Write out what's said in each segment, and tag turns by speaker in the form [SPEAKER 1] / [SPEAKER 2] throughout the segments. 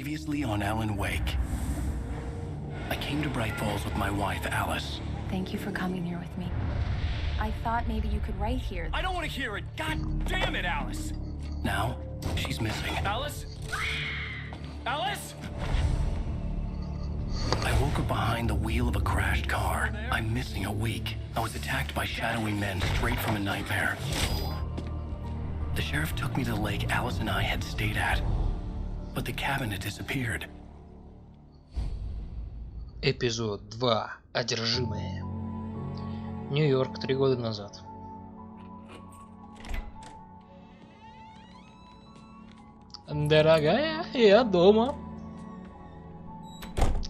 [SPEAKER 1] Previously on Alan Wake. I came to Bright Falls with my wife, Alice.
[SPEAKER 2] Thank you for coming here with me. I thought maybe you could write here.
[SPEAKER 3] I don't want to hear it! God damn it, Alice!
[SPEAKER 1] Now, she's missing.
[SPEAKER 3] Alice? Alice?
[SPEAKER 1] I woke up behind the wheel of a crashed car. I'm missing a week. I was attacked by shadowy men straight from a nightmare. The sheriff took me to the lake Alice and I had stayed at. But the cabin had disappeared.
[SPEAKER 4] Эпизод 2. Одержимые. Нью-Йорк 3 года назад. Дорогая, я дома.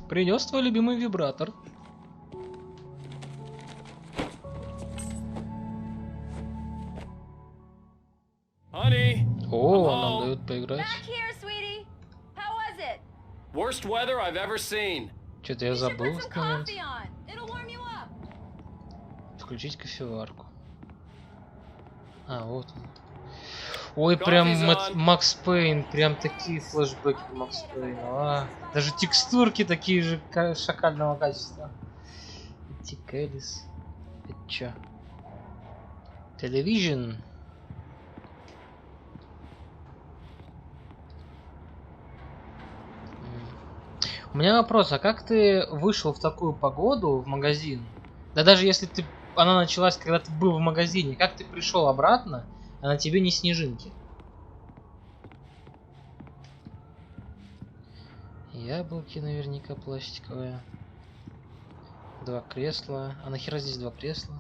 [SPEAKER 4] Принес твой любимый вибратор.
[SPEAKER 3] Honey,
[SPEAKER 4] О,
[SPEAKER 3] hello?
[SPEAKER 4] нам дают поиграть.
[SPEAKER 2] Back here, sweetie. How was it?
[SPEAKER 3] Worst weather I've ever seen.
[SPEAKER 4] Что-то я
[SPEAKER 2] You should
[SPEAKER 4] забыл
[SPEAKER 2] put
[SPEAKER 4] в
[SPEAKER 2] some
[SPEAKER 4] этот момент.
[SPEAKER 2] coffee on. It'll warm you up.
[SPEAKER 4] Включить кофеварку. А, вот он. Ой, прям
[SPEAKER 3] Coffee's on.
[SPEAKER 4] Макс Пейн, прям такие флешбеки к Макс Пейну. Даже текстурки такие же шакального качества. Тикелис. Это чё? Телевизион. У меня вопрос, а как ты вышел в такую погоду в магазин? Да даже если она началась, когда ты был в магазине, как ты пришел обратно, а на тебе не снежинки? Яблоки наверняка пластиковые. 2 кресла. А нахера здесь 2 кресла?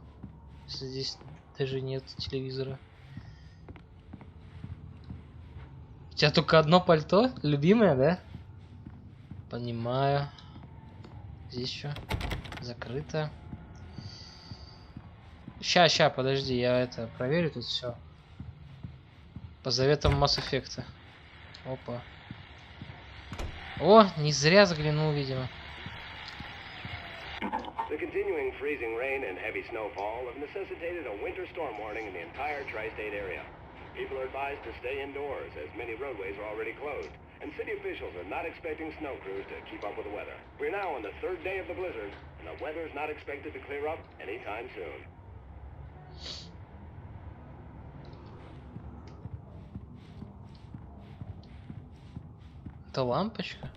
[SPEAKER 4] Если здесь даже нет телевизора. У тебя только одно пальто? Любимое, да? Понимаю. Здесь что? Закрыто. Ща, подожди, я это проверю тут все. По заветам Mass Effect. Опа. О, не зря заглянул, видимо.
[SPEAKER 5] The continuing freezing rain and heavy snowfall have necessitated a winter storm warning in the entire tri-state area. People are advised to stay indoors as many roadways are already closed, and city officials are not expecting snow crews to keep up with the weather. We're now on the 3rd day of the blizzard, and the weather's not expected to clear up anytime soon.
[SPEAKER 4] Это лампочка?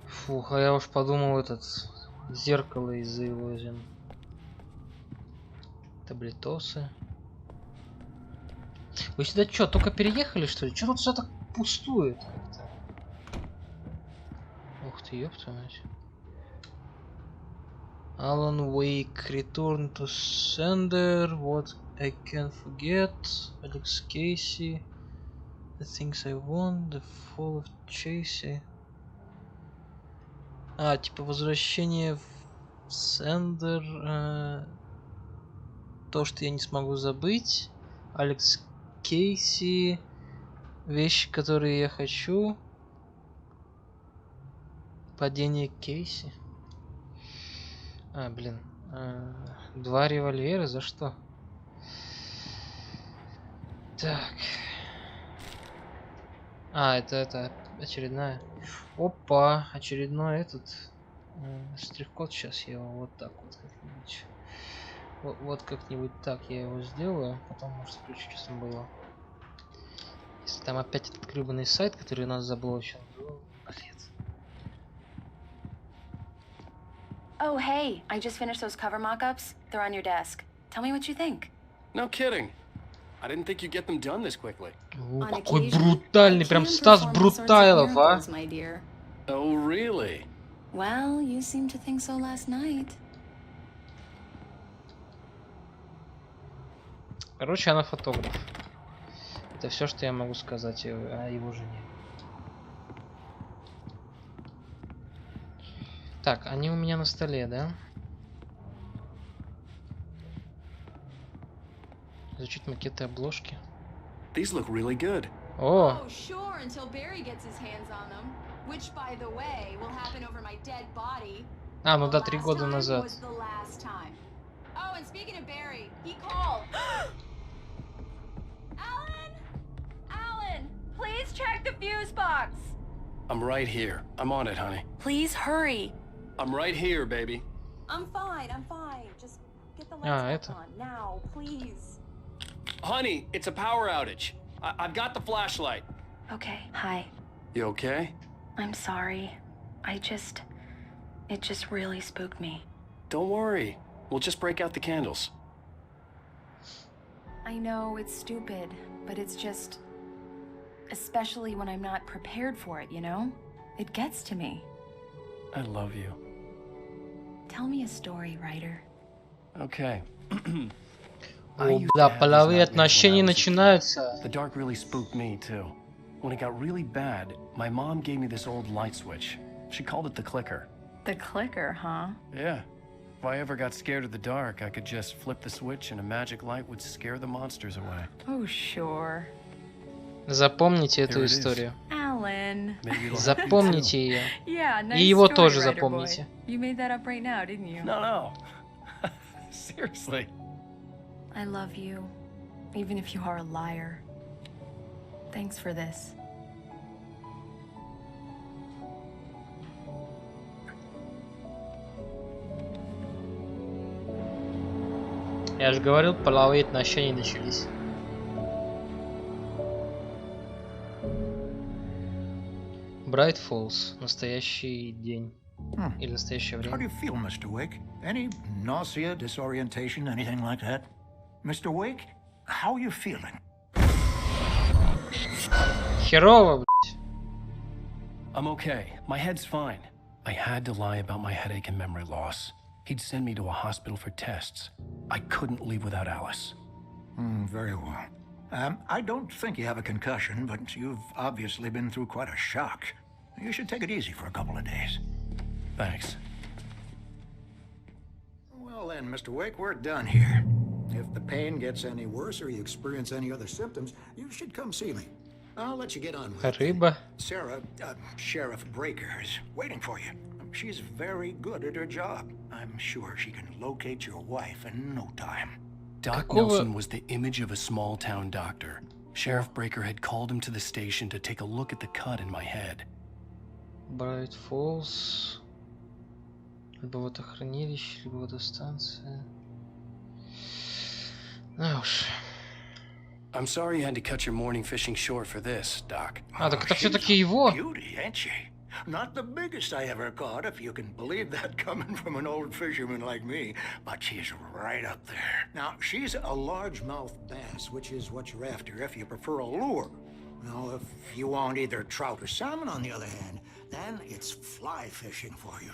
[SPEAKER 4] Фух, а я уж подумал, этот зеркало из-за его таблетосы. Вы сюда что, только переехали, что ли? Что тут все так пустует как-то? Ух ты, ёпта мать. Alan Wake, Return to Sender, What I Can Forget, Alex Casey, The Things I Want, The Fall of Chasey. Типа возвращение в Сендер, то, что я не смогу забыть, Алекс Кейси, вещи, которые я хочу, падение Кейси. Блин, 2 револьвера, за что? Так. Это очередная. Опа, очередной этот штрих-код. Сейчас я его вот так вот как-нибудь. Вот как-нибудь так я его сделаю. Потом, может, включу, что там было. Если там опять этот гребаный сайт, который нас заблочил. Блин.
[SPEAKER 2] Oh, hey, I just finished those cover mock-ups. They're on your desk. Tell me what you think.
[SPEAKER 3] No kidding. I didn't think you'd get them done this quickly.
[SPEAKER 4] О, какой брутальный, прям Стас Брутайлов, а?
[SPEAKER 3] Oh, really?
[SPEAKER 2] Well, you seemed to think so last night.
[SPEAKER 4] Короче, она фотограф. Это все, что я могу сказать о его жене. Так, они у меня на столе, да? Изучить макеты обложки.
[SPEAKER 1] These look really good.
[SPEAKER 4] О!
[SPEAKER 6] Oh, sure, until Barry gets his hands on them, which, by the way, will happen over my dead body.
[SPEAKER 4] Ну да, 3 года назад.
[SPEAKER 6] Was the last time. Oh, and speaking of Barry, he called.
[SPEAKER 2] Alan! Alan! Please check the fuse box!
[SPEAKER 3] I'm right here. I'm on it, honey.
[SPEAKER 2] Please hurry.
[SPEAKER 3] I'm right here, baby.
[SPEAKER 6] I'm fine. Just get the
[SPEAKER 4] Ah,
[SPEAKER 6] lights
[SPEAKER 4] это.
[SPEAKER 6] back on now, please.
[SPEAKER 3] Honey, it's a power outage. I've got the flashlight.
[SPEAKER 2] Okay, hi.
[SPEAKER 3] You okay?
[SPEAKER 2] I'm sorry. It just really spooked me.
[SPEAKER 3] Don't worry. We'll just break out the candles.
[SPEAKER 2] I know it's stupid, but it's just... Especially when I'm not prepared for it, you know? It gets to me.
[SPEAKER 3] I love you.
[SPEAKER 2] Tell me a story, writer.
[SPEAKER 3] Okay.
[SPEAKER 4] О, да, половые отношения начинаются.
[SPEAKER 1] The dark really spooked me, too. When it got really bad, my mom gave me this old light switch. She called it the clicker.
[SPEAKER 2] The clicker, huh?
[SPEAKER 1] Yeah. If I ever got scared of the dark, I could just flip the switch and a magic light would scare the monsters away.
[SPEAKER 2] Oh, sure.
[SPEAKER 4] Запомните эту
[SPEAKER 1] Here it is.
[SPEAKER 4] историю.
[SPEAKER 2] Alan.
[SPEAKER 1] Maybe it'll help you,
[SPEAKER 4] Запомните
[SPEAKER 1] too.
[SPEAKER 4] ее.
[SPEAKER 2] Yeah, nice
[SPEAKER 4] И его
[SPEAKER 2] story,
[SPEAKER 4] тоже
[SPEAKER 2] writer boy.
[SPEAKER 4] запомните.
[SPEAKER 2] You made that up right now, didn't you?
[SPEAKER 1] No. Seriously.
[SPEAKER 2] I love you, even if you are a liar. Thanks for this.
[SPEAKER 4] Я же говорил, половые отношения начались. Bright Falls. Настоящий день. Или настоящее
[SPEAKER 7] How do
[SPEAKER 4] время.
[SPEAKER 7] you feel, Mr. Wake? Any nausea, disorientation, anything like that? Mr. Wake, how are you feeling?
[SPEAKER 4] Херово, блядь.
[SPEAKER 1] I'm okay. My head's fine. I had to lie about my headache and memory loss. He'd send me to a hospital for tests. I couldn't leave without Alice.
[SPEAKER 7] Very well. I don't think you have a concussion, but you've obviously been through quite a shock. You should take it easy for a couple of days.
[SPEAKER 1] Thanks.
[SPEAKER 7] Well then, Mr. Wake, we're done here. If the pain gets any worse or you experience any other symptoms, you should come see me. I'll let you get on with it.
[SPEAKER 4] Рыба.
[SPEAKER 7] Sarah, Sheriff Breaker, is waiting for you. She's very good at her job. I'm sure she can locate your wife in no time.
[SPEAKER 1] Doc
[SPEAKER 4] Какого-
[SPEAKER 1] Nelson was the image of a small-town doctor. Sheriff Breaker had called him to the station to take a look at the cut in my head.
[SPEAKER 4] Bright Falls. Либо водохранилище, либо водостанция. Ну уж.
[SPEAKER 1] I'm sorry you had to cut your morning fishing short for this, Doc.
[SPEAKER 4] А, так это
[SPEAKER 7] She's
[SPEAKER 4] все-таки
[SPEAKER 7] a
[SPEAKER 4] его.
[SPEAKER 7] Beauty, ain't she? Not the biggest I ever caught, if you can believe that coming from an old fisherman like me, but she's right up there. Now, she's a largemouth bass, which is what you're after if you prefer a lure. Now, if you want either trout or salmon, on the other hand, then it's fly fishing for you.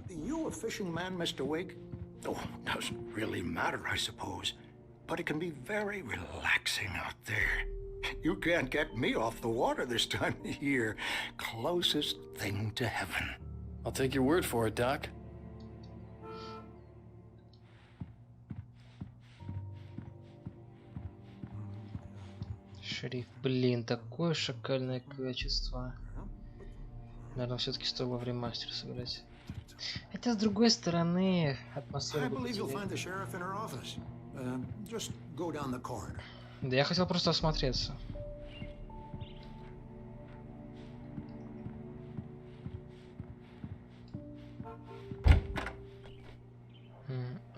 [SPEAKER 7] You a fishing man, Mr. Wake? Oh, doesn't really matter, I suppose. But it can be very relaxing out there. You can't get me off the water this time of year. Closest thing to heaven.
[SPEAKER 1] I'll take your word for it, Doc.
[SPEAKER 4] Шериф, блин, такое шакальное качество. Наверное, все-таки стоило в ремастер сыграть. Хотя, с другой стороны, атмосфера
[SPEAKER 7] I
[SPEAKER 4] бы
[SPEAKER 7] believe you'll
[SPEAKER 4] потеряла.
[SPEAKER 7] find the sheriff in her office. Just go down the corridor.
[SPEAKER 4] Да я хотел просто осмотреться.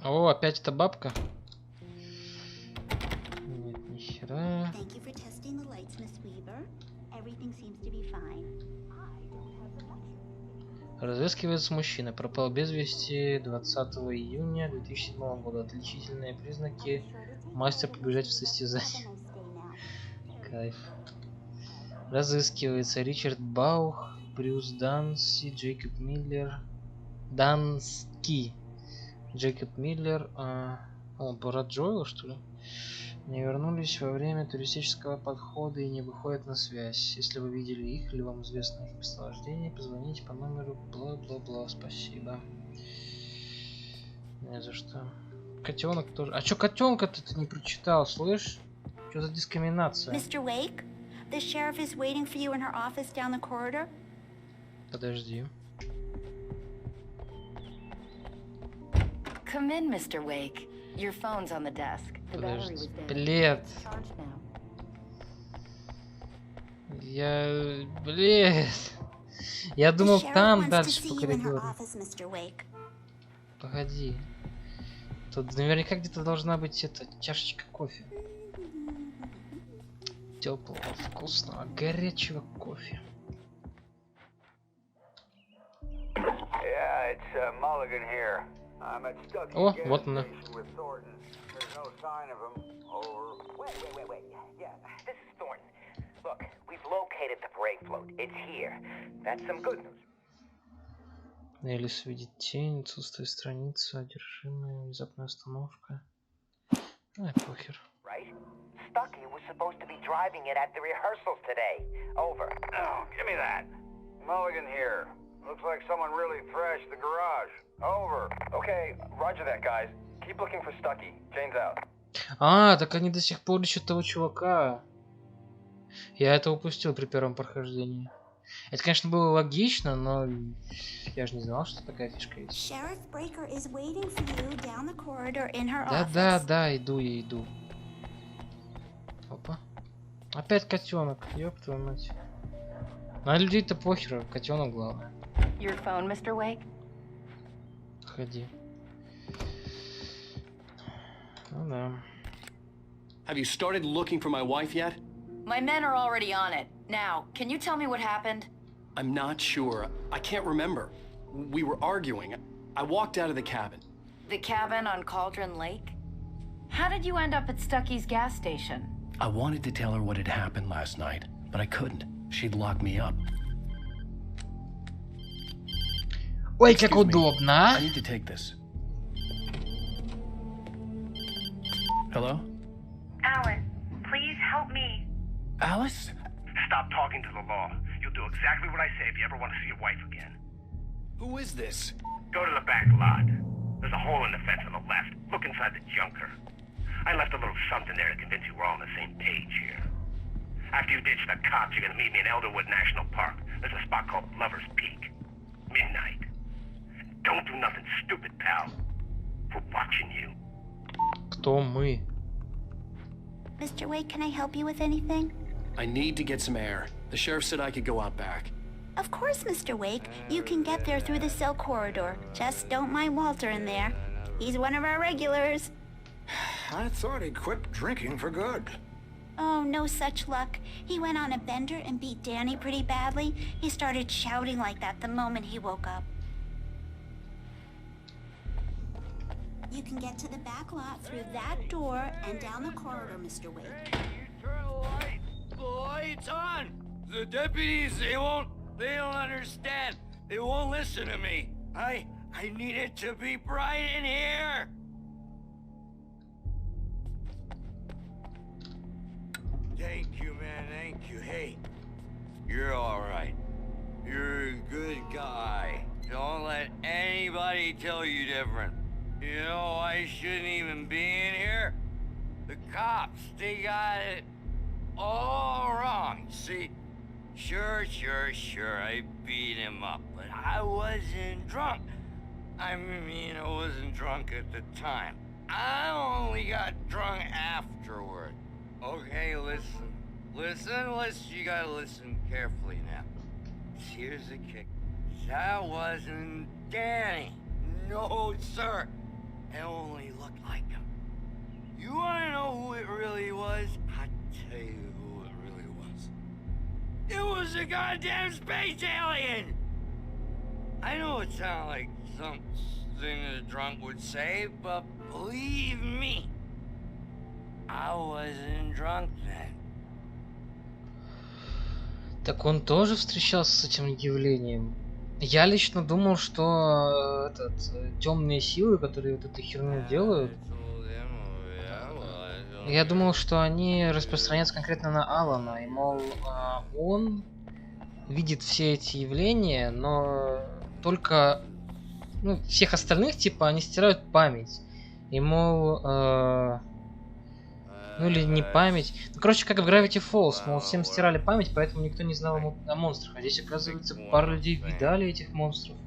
[SPEAKER 4] О, опять эта бабка. Нет, нихера.
[SPEAKER 8] Thank you for testing the lights, Miss Weaver. Everything seems to be fine.
[SPEAKER 4] Разыскивается мужчина. Пропал без вести 20 июня 2007 года. Отличительные признаки. Мастер побежать в состязании. Кайф. Разыскивается Ричард Баух, Брюс Данси, Джейкоб Миллер. Дански. Джейкоб Миллер. Он брат Джоэла, что ли? Не вернулись во время туристического подхода и не выходят на связь. Если вы видели их или вам известно их местоположение, позвоните по номеру бла-бла-бла. Спасибо. Не за что. Котенок тоже. А чё котенка-то ты не прочитал, слышь? Что за дискриминация?
[SPEAKER 8] Mr. Wake, the sheriff is waiting for you in her office down the corridor.
[SPEAKER 4] Подожди.
[SPEAKER 2] Come in, Mr. Wake. Your phone's on the desk. The battery was
[SPEAKER 4] Подожди.
[SPEAKER 2] dead.
[SPEAKER 4] Блядь.
[SPEAKER 2] Charged now.
[SPEAKER 4] Я... Блядь. Я
[SPEAKER 8] The
[SPEAKER 4] думал,
[SPEAKER 8] sheriff
[SPEAKER 4] там
[SPEAKER 8] wants to
[SPEAKER 4] дальше
[SPEAKER 8] see
[SPEAKER 4] по
[SPEAKER 8] you in her
[SPEAKER 4] коридору.
[SPEAKER 8] office, Mr. Wake.
[SPEAKER 4] Погоди. Тут наверняка где-то должна быть эта чашечка кофе. Теплого, вкусного, горячего кофе.
[SPEAKER 5] Yeah, it's Mulligan here. I'm at Stuckey's
[SPEAKER 4] О,
[SPEAKER 5] gas
[SPEAKER 4] вот она.
[SPEAKER 5] station with Thornton. There's no sign of him. Over.
[SPEAKER 9] Wait. Yeah, this is Thornton. Look, we've located the brake float. It's here. That's some good news.
[SPEAKER 4] Элис видит тень, отсутствие страницы, одержимая, внезапная остановка. Ай, похер.
[SPEAKER 9] Right? Stuckey was supposed to be driving it at the rehearsals today. Over.
[SPEAKER 5] Oh, give me that. Mulligan here. Looks like someone really thrashed the garage. Over.
[SPEAKER 3] Okay, roger that, guys. Keep looking for Stuckey. Jane's out.
[SPEAKER 4] А, так они до сих пор ищут того чувака. Я это упустил при первом прохождении. Это, конечно, было логично, но я же не знал, что такая фишка есть.
[SPEAKER 8] Sheriff Breaker is waiting for you down the corridor in her office.
[SPEAKER 4] Да, иду. Опа. Опять котенок, ёб твою мать. На людей-то похер, котенок главное.
[SPEAKER 2] Your phone, Mr. Wake?
[SPEAKER 4] Ходи. Ну да.
[SPEAKER 3] Have you started looking for my wife yet?
[SPEAKER 2] My men are already on it. Now, can you tell me what happened?
[SPEAKER 3] I'm not sure. I can't remember. We were arguing. I walked out of the cabin.
[SPEAKER 2] The cabin on Cauldron Lake? How did you end up at Stuckey's gas station?
[SPEAKER 1] I wanted to tell her what had happened last night, but I couldn't. She'd lock me up.
[SPEAKER 4] Ой, как
[SPEAKER 1] Excuse me.
[SPEAKER 4] удобно.
[SPEAKER 1] I need to take this. Hello?
[SPEAKER 10] Alice, please help me.
[SPEAKER 1] Alice?
[SPEAKER 10] Stop talking to the law. You'll do exactly what I say if you ever want to see your wife again.
[SPEAKER 3] Who is this?
[SPEAKER 10] Go to the back lot. There's a hole in the fence on the left. Look inside the junker. I left a little something there to convince you we're all on the same page here. After you ditch the cops, you're gonna meet me in Elderwood National Park. There's a spot called Lover's Peak. Midnight. Don't do nothing stupid, pal. We're watching you.
[SPEAKER 4] Кто мы?
[SPEAKER 8] Mr. Wake, can I help you with anything?
[SPEAKER 3] I need to get some air. The sheriff said I could go out back.
[SPEAKER 8] Of course, Mr. Wake. You can get there through the cell corridor. Just don't mind Walter in there. He's one of our regulars.
[SPEAKER 7] I thought he'd quit drinking for good.
[SPEAKER 8] Oh, no such luck. He went on a bender and beat Danny pretty badly. He started shouting like that the moment he woke up. You can get to the back lot through that door and down the corridor, Mr. Wake.
[SPEAKER 5] You turn the lights on. The deputies, they don't understand. They won't listen to me. I need it to be bright in here. Thank you, man, thank you. Hey, you're all right. You're a good guy. Don't let anybody tell you different. You know, I shouldn't even be in here. The cops, they got it all wrong. See, sure, I beat him up, but I wasn't drunk. I mean, I wasn't drunk at the time. I only got drunk afterward. Okay, listen. You gotta listen carefully now. Here's the kick. That wasn't Danny. No, sir. It only looked like him. You wanna know who it really was? I'll tell you who it really was. It was a goddamn space alien! I know it sounds like something a drunk would say, but believe me, I wasn't drunk then.
[SPEAKER 4] Так он тоже встречался с этим явлением. Я лично думал, что темные силы, которые вот эту херню делают, я думал, что они распространяются конкретно на Алана, и мол, он видит все эти явления, но только всех остальных, типа, они стирают память. И мол, или не память. Короче, как в Gravity Falls, мол, всем стирали память, поэтому никто не знал о монстрах. А здесь, оказывается, пара людей видали этих монстров.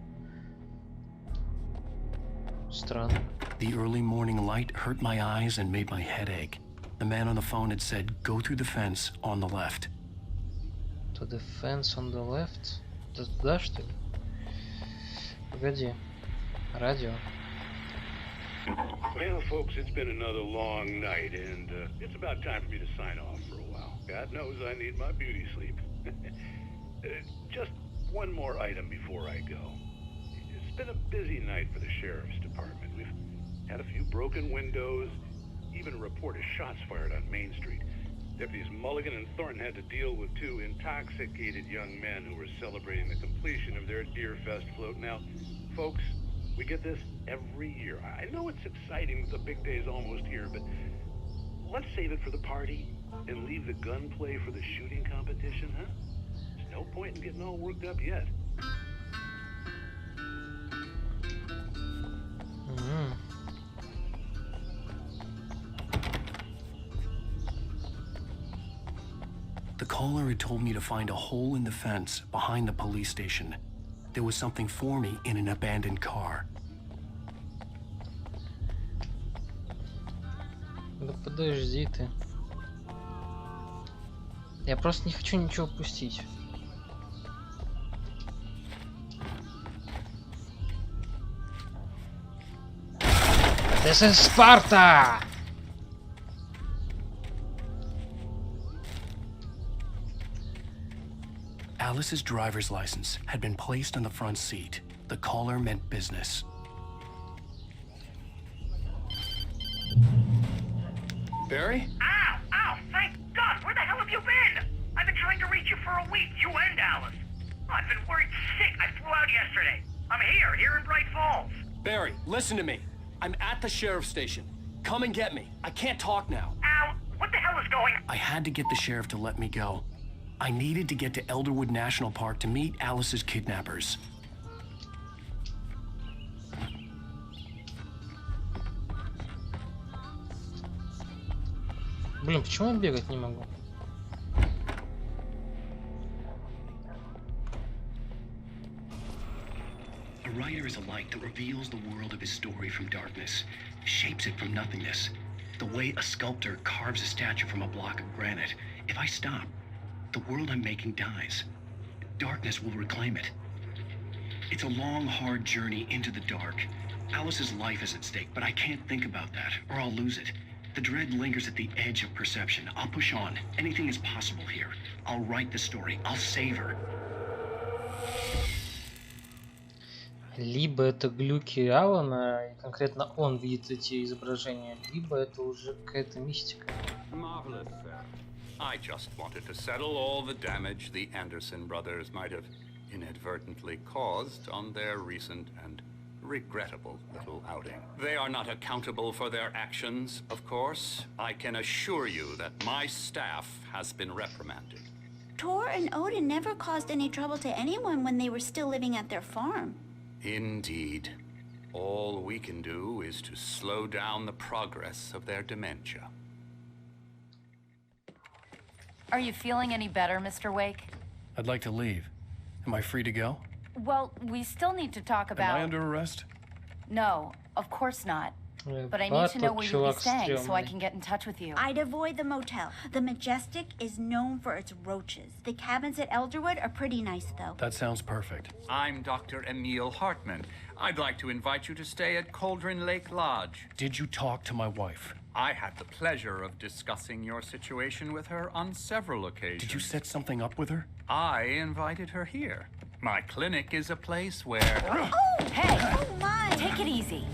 [SPEAKER 4] Странно.
[SPEAKER 1] The early morning light hurt my eyes and made my head ache. The man on the phone had said, go through the fence on the left.
[SPEAKER 4] To the fence on the left? Это туда, что ли? Погоди. Радио.
[SPEAKER 5] Well, folks, it's been another long night, and it's about time for me to sign off for a while. God knows I need my beauty sleep. Just one more item before I go. It's been a busy night for the sheriff's department. We've had a few broken windows, even a report of shots fired on Main Street. Deputies Mulligan and Thornton had to deal with two intoxicated young men who were celebrating the completion of their Deer Fest float. Now, folks, we get this every year. I know it's exciting, the big day's almost here, but let's save it for the party and leave the gunplay for the shooting competition, huh? There's no point in getting all worked up yet.
[SPEAKER 1] The caller had told me to find a hole in the fence behind the police station. There was something for me in an abandoned car.
[SPEAKER 4] Да подожди ты. Я просто не хочу ничего упустить. This is Sparta!
[SPEAKER 1] Alice's driver's license had been placed on the front seat. The caller meant business.
[SPEAKER 3] Barry?
[SPEAKER 10] Ow! Ow! Thank God! Where the hell have you been? I've been trying to reach you for a week, you and Alice. I've been worried sick. I flew out yesterday. I'm here in Bright Falls.
[SPEAKER 3] Barry, listen to me. I'm at the sheriff's station. Come and get me. I can't talk now.
[SPEAKER 10] Al, what the hell is going on?
[SPEAKER 1] I had to get the sheriff to let me go. I needed to get to Elderwood National Park to meet Alice's kidnappers.
[SPEAKER 4] Блин, почему я бегать не могу?
[SPEAKER 1] A writer is a light that reveals the world of his story from darkness, shapes it from nothingness. The way a sculptor carves a statue from a block of granite. If I stop, the world I'm making dies. Darkness will reclaim it. It's a long, hard journey into the dark. Alice's life is at stake, but I can't think about that, or I'll lose it. The dread lingers at the edge of perception. I'll push on. Anything is possible here. I'll write the story. I'll save her.
[SPEAKER 4] Либо это глюки Алана, и конкретно он видит эти изображения, либо это уже какая-то мистика.
[SPEAKER 11] Marvelous, sir. I just wanted to settle all the damage the Anderson brothers might have inadvertently caused on their recent and regrettable little outing. They are not accountable for their actions, of course. I can assure you that my staff has been reprimanded.
[SPEAKER 8] Tor and Odin never caused any trouble to anyone when they were still living at their farm.
[SPEAKER 11] Indeed. All we can do is to slow down the progress of their dementia.
[SPEAKER 2] Are you feeling any better, Mr. Wake?
[SPEAKER 1] I'd like to leave. Am I free to go?
[SPEAKER 2] Well, we still need to talk about...
[SPEAKER 1] Am I under arrest?
[SPEAKER 2] No, of course not. But I need to know where you'll be staying so I can get in touch with you.
[SPEAKER 8] I'd avoid the motel. The Majestic is known for its roaches. The cabins at Elderwood are pretty nice, though.
[SPEAKER 1] That sounds perfect.
[SPEAKER 11] I'm Dr. Emil Hartman. I'd like to invite you to stay at Cauldron Lake Lodge.
[SPEAKER 1] Did you talk to my wife?
[SPEAKER 11] I had the pleasure of discussing your situation with her on several occasions.
[SPEAKER 1] Did you set something up with her?
[SPEAKER 11] I invited her here. My clinic is a place where...
[SPEAKER 2] Oh, hey! Oh, my! Take it easy.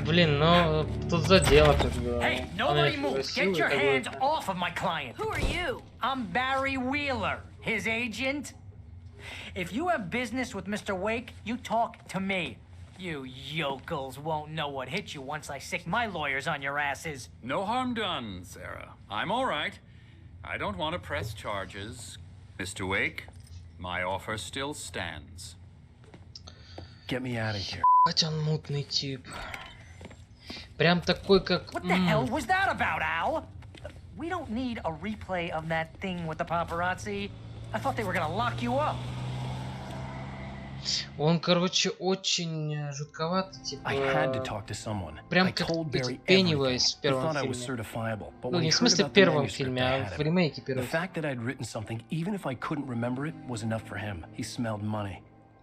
[SPEAKER 4] Блин, ну тут задело как бы.
[SPEAKER 12] Hey, nobody move! Get your hands off of my client!
[SPEAKER 2] Who are you?
[SPEAKER 12] I'm Barry Wheeler, his agent. If you have business with Mr. Wake, you talk to me. You yokels won't know what hit you once I sick my lawyers on your asses.
[SPEAKER 11] No harm done, Sarah. I'm all right. I don't want to press charges. Mr. Wake, my offer still stands.
[SPEAKER 1] Get me out of here.
[SPEAKER 4] Хотя он мутный тип. Прям такой как...
[SPEAKER 12] What the hell was that about, Al? We don't need a replay of that thing with the paparazzi. I thought they were gonna lock you up.
[SPEAKER 4] Он, короче, очень жутковатый, типа... Прям как Пеннивайз в первом фильме. Ну, не в смысле в первом фильме, а в ремейке первого.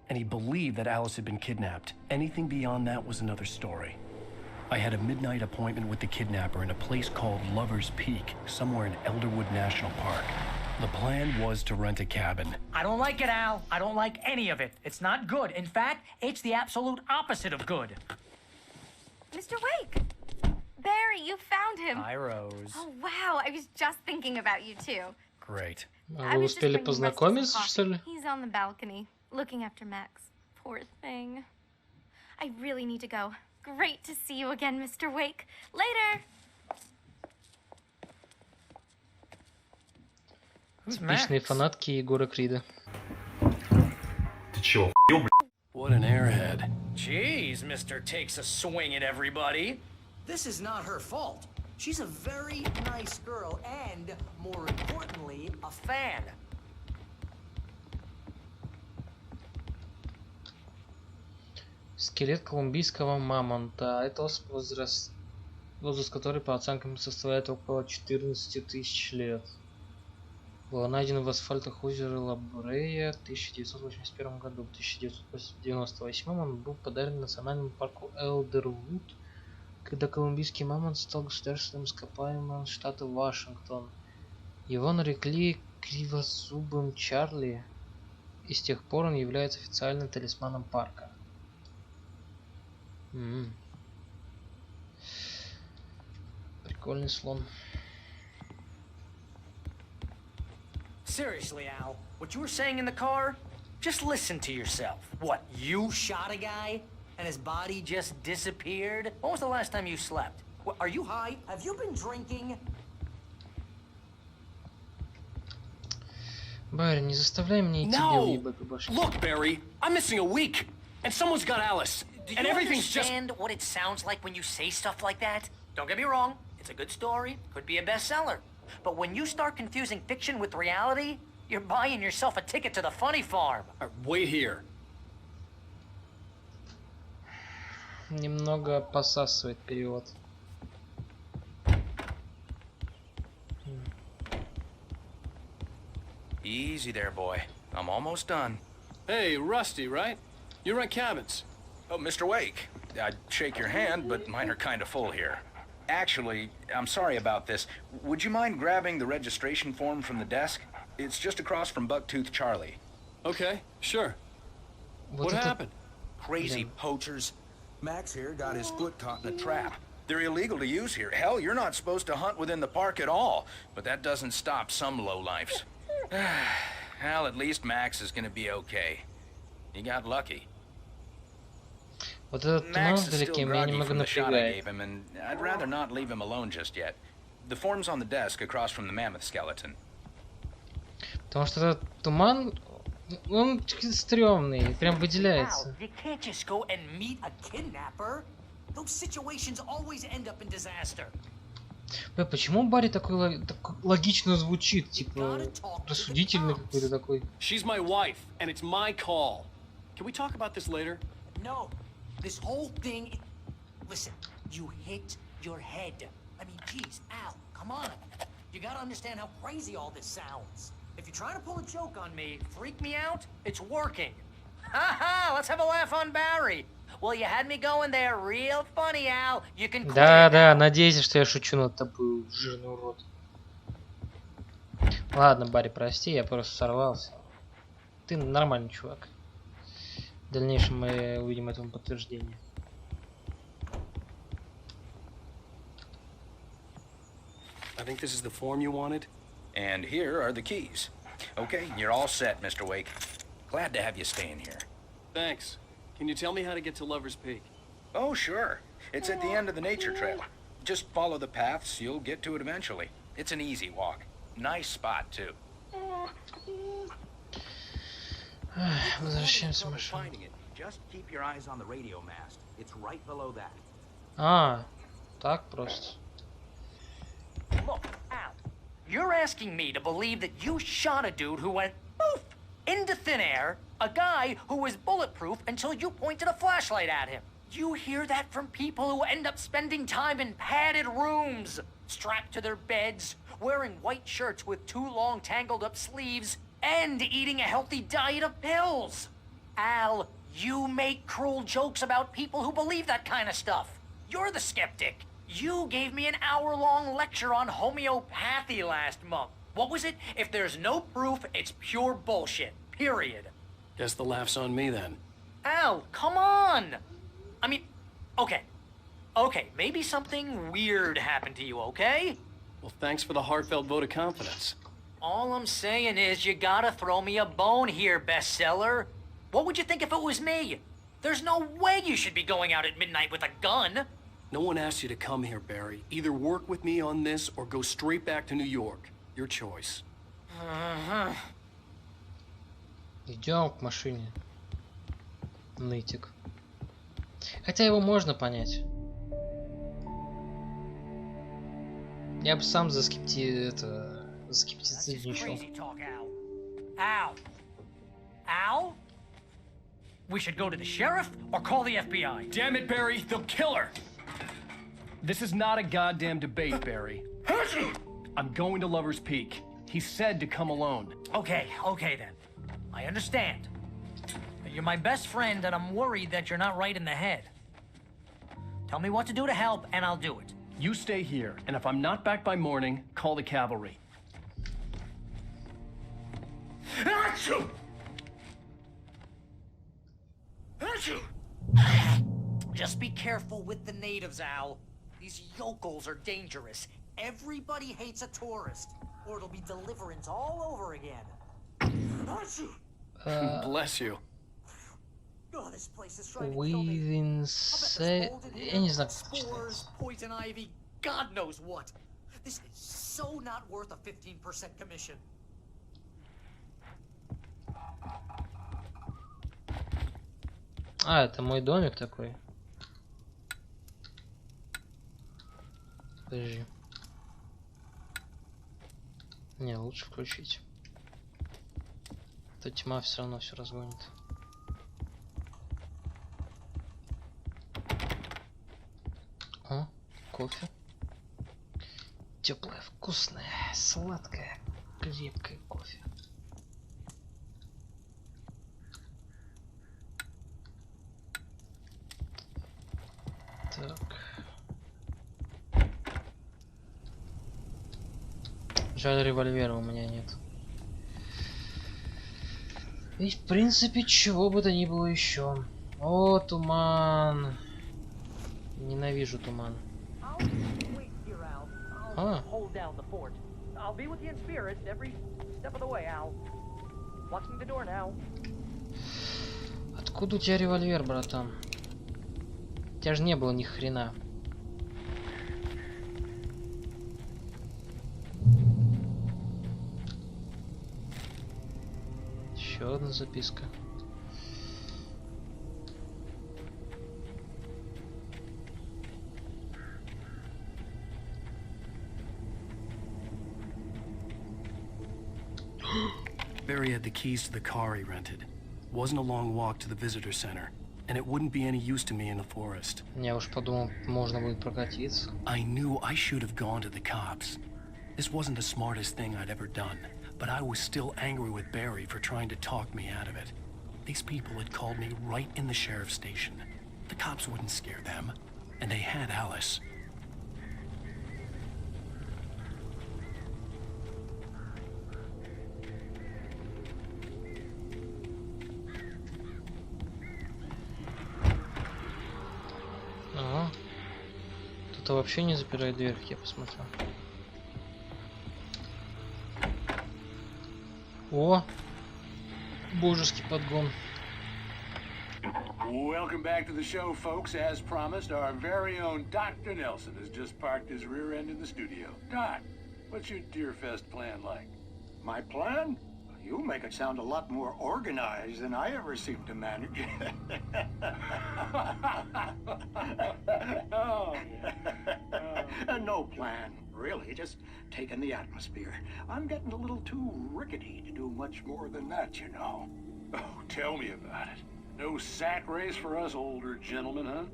[SPEAKER 1] And he believed that Alice had been kidnapped. Anything beyond that was another story. I had a midnight appointment with the kidnapper in a place called Lover's Peak, somewhere in Elderwood National Park. The plan was to rent a cabin.
[SPEAKER 12] I don't like it, Al. I don't like any of it. It's not good. In fact, it's the absolute opposite of good.
[SPEAKER 2] Mr. Wake! Barry, you found him.
[SPEAKER 12] Hi, Rose.
[SPEAKER 2] Oh, wow. I was just thinking about you, too.
[SPEAKER 1] Great.
[SPEAKER 4] Вы успели познакомиться, что ли?
[SPEAKER 2] He's on the balcony, looking after Max. Poor thing. I really need to go. Great to see you again, Mr. Wake. Later!
[SPEAKER 4] Типичные фанатки Егора Крида.
[SPEAKER 1] Ты чё, охуел, блядь? What an airhead.
[SPEAKER 12] Jeez, Mr. Takes a swing at everybody.
[SPEAKER 13] This is not her fault. She's a very nice girl and, more importantly, a fan.
[SPEAKER 4] Скелет колумбийского мамонта. Это особь, возраст которой, по оценкам, составляет около 14 тысяч лет. Было найдено в асфальтах озера Ла-Брея в 1981 году. В 1998 он был подарен национальному парку Элдервуд, когда колумбийский мамонт стал государственным ископаемым штата Вашингтон. Его нарекли кривозубым Чарли, и с тех пор он является официальным талисманом парка. Прикольный слон.
[SPEAKER 12] Seriously, Al, what you were saying in the car? Just listen to yourself. What, you shot a guy and his body just disappeared? When was the last time you slept? What, are you high? Have you been drinking?
[SPEAKER 4] Барри, не заставляй меня идти белый ебать по башке.
[SPEAKER 3] Look, Barry, I'm missing a week, and someone's got Alice, and everything's just...
[SPEAKER 12] Do you understand what it sounds like when you say stuff like that? Don't get me wrong, it's a good story, could be a bestseller. But when you start confusing fiction with reality, you're buying yourself a ticket to the funny farm.
[SPEAKER 3] Wait here.
[SPEAKER 4] Немного посасывает перевод.
[SPEAKER 14] Easy there, boy. I'm almost done.
[SPEAKER 3] Hey, Rusty, right? You rent cabins.
[SPEAKER 14] Oh, Mr. Wake. I'd shake your hand, but mine are kind of full here. Actually, I'm sorry about this. Would you mind grabbing the registration form from the desk? It's just across from Bucktooth Charlie.
[SPEAKER 3] Okay, sure. What happened?
[SPEAKER 14] Crazy poachers. Max here got his foot caught in a trap. They're illegal to use here. Hell, you're not supposed to hunt within the park at all. But that doesn't stop some lowlifes. Well, at least Max is gonna be okay. He got lucky.
[SPEAKER 4] Вот этот туман вдалеке меня немного напрягает.
[SPEAKER 14] I'd rather not leave him alone just yet. The form's on the desk across from the mammoth skeleton.
[SPEAKER 4] Потому что этот туман, он стрёмный, прям выделяется.
[SPEAKER 12] You can't just go and meet a kidnapper. Those situations always end up in disaster.
[SPEAKER 4] Почему Барри такой логично звучит, типа рассудительный какой-то такой?
[SPEAKER 3] She's my wife, and it's my call. Can we talk about this later?
[SPEAKER 13] No. This whole thing... Listen, you hit your head. I mean, geez, Al, come on. You gotta understand how crazy all this sounds. If you're trying to pull a joke on me,
[SPEAKER 12] Freak me out? It's working. Ha ha! Let's have a laugh on Barry. Well, you had me going there real funny, Al. You can quit.
[SPEAKER 4] Да, надеюсь, что я шучу над тобой, жирный урод. Ладно, Барри, прости, я просто сорвался. Ты нормальный чувак. В дальнейшем мы увидим этому подтверждение.
[SPEAKER 3] I think this is the form you wanted.
[SPEAKER 14] And here are the keys. Okay, you're all set, Mr. Wake. Glad to have you staying here.
[SPEAKER 3] Thanks. Can you tell me how to get to Lover's Peak?
[SPEAKER 14] Oh, sure. It's at the end of the nature trail. Just follow the paths, you'll get to it eventually. It's an easy walk. Nice spot, too.
[SPEAKER 4] Возвращаемся в машину.
[SPEAKER 9] Just keep your eyes on the radio mast. It's right below that.
[SPEAKER 4] А, так просто.
[SPEAKER 12] Look, Al, you're asking me to believe that you shot a dude who went poof into thin air, a guy who was bulletproof until you pointed a flashlight at him. You hear that from people who end up spending time in padded rooms, strapped to their beds, wearing white shirts with too long tangled up sleeves, and eating a healthy diet of pills. Al, you make cruel jokes about people who believe that kind of stuff. You're the skeptic. You gave me an hour-long lecture on homeopathy last month. What was it? If there's no proof, it's pure bullshit. Period.
[SPEAKER 3] Guess the laugh's on me then.
[SPEAKER 12] Al, come on! I mean, okay. Okay, maybe something weird happened to you, okay?
[SPEAKER 3] Well, thanks for the heartfelt vote of confidence.
[SPEAKER 12] All I'm saying is you gotta throw me a bone here, bestseller. What would you think if it was me? There's no way you should be going out at midnight with a gun.
[SPEAKER 3] No one asked you to come here, Barry. Either work with me on this or go straight back to New York. Your choice.
[SPEAKER 4] Идем к машине. Нытик. Хотя его можно понять. Я бы сам заскептицизмничал.
[SPEAKER 12] Al. Al? We should go to the sheriff or call the FBI.
[SPEAKER 3] Damn it, Barry, they'll kill her. This is not a goddamn debate, Barry. I'm going to Lover's Peak. He said to come alone.
[SPEAKER 12] Okay then. I understand. You're my best friend and I'm worried that you're not right in the head. Tell me what to do to help and I'll do it.
[SPEAKER 3] You stay here, and if I'm not back by morning, call the cavalry.
[SPEAKER 12] Achoo! Achoo! Just be careful with the natives, Al. These yokels are dangerous.
[SPEAKER 13] Everybody hates a tourist, or it'll be deliverance all over again.
[SPEAKER 3] Bless you.
[SPEAKER 13] Oh, this place is trying to
[SPEAKER 4] Я не знаю, как это
[SPEAKER 13] spores, poison ivy, God knows what. This is so not worth a 15% commission.
[SPEAKER 4] А, это мой домик такой. Подожди. Не, лучше включить. То тьма все равно все разгонит. О, кофе. Теплое, вкусное, сладкое, крепкое кофе. Так. Жаль, револьвера у меня нет. И в принципе, чего бы то ни было еще. О, туман. Ненавижу туман. А. Откуда у тебя револьвер, братан? У тебя же не было ни хрена. Еще одна записка.
[SPEAKER 1] Barry had the keys to the car he rented. Wasn't a long walk to the visitor center, and it wouldn't be any use to me in the forest.
[SPEAKER 4] Я уж подумал, можно будет прокатиться.
[SPEAKER 1] I knew I should have gone to the cops. This wasn't the smartest thing I'd ever done, but I was still angry with Barry for trying to talk me out of it. These people had called me right in the sheriff's station. The cops wouldn't scare them, and they had Alice.
[SPEAKER 4] Ага. Кто-то вообще не запирает дверь, я посмотрел. О! Божеский подгон.
[SPEAKER 7] Welcome back to the show, folks. As promised, our very own Dr. Nelson has just parked his rear end in the studio. Doc, what's your Deerfest plan like? My plan? You make it sound a lot more organized than I ever seem to manage. No plan, really, just taking the atmosphere. I'm getting a little too rickety to do much more than that, you know.
[SPEAKER 15] Oh, tell me about it. No sack race for us older gentlemen, huh?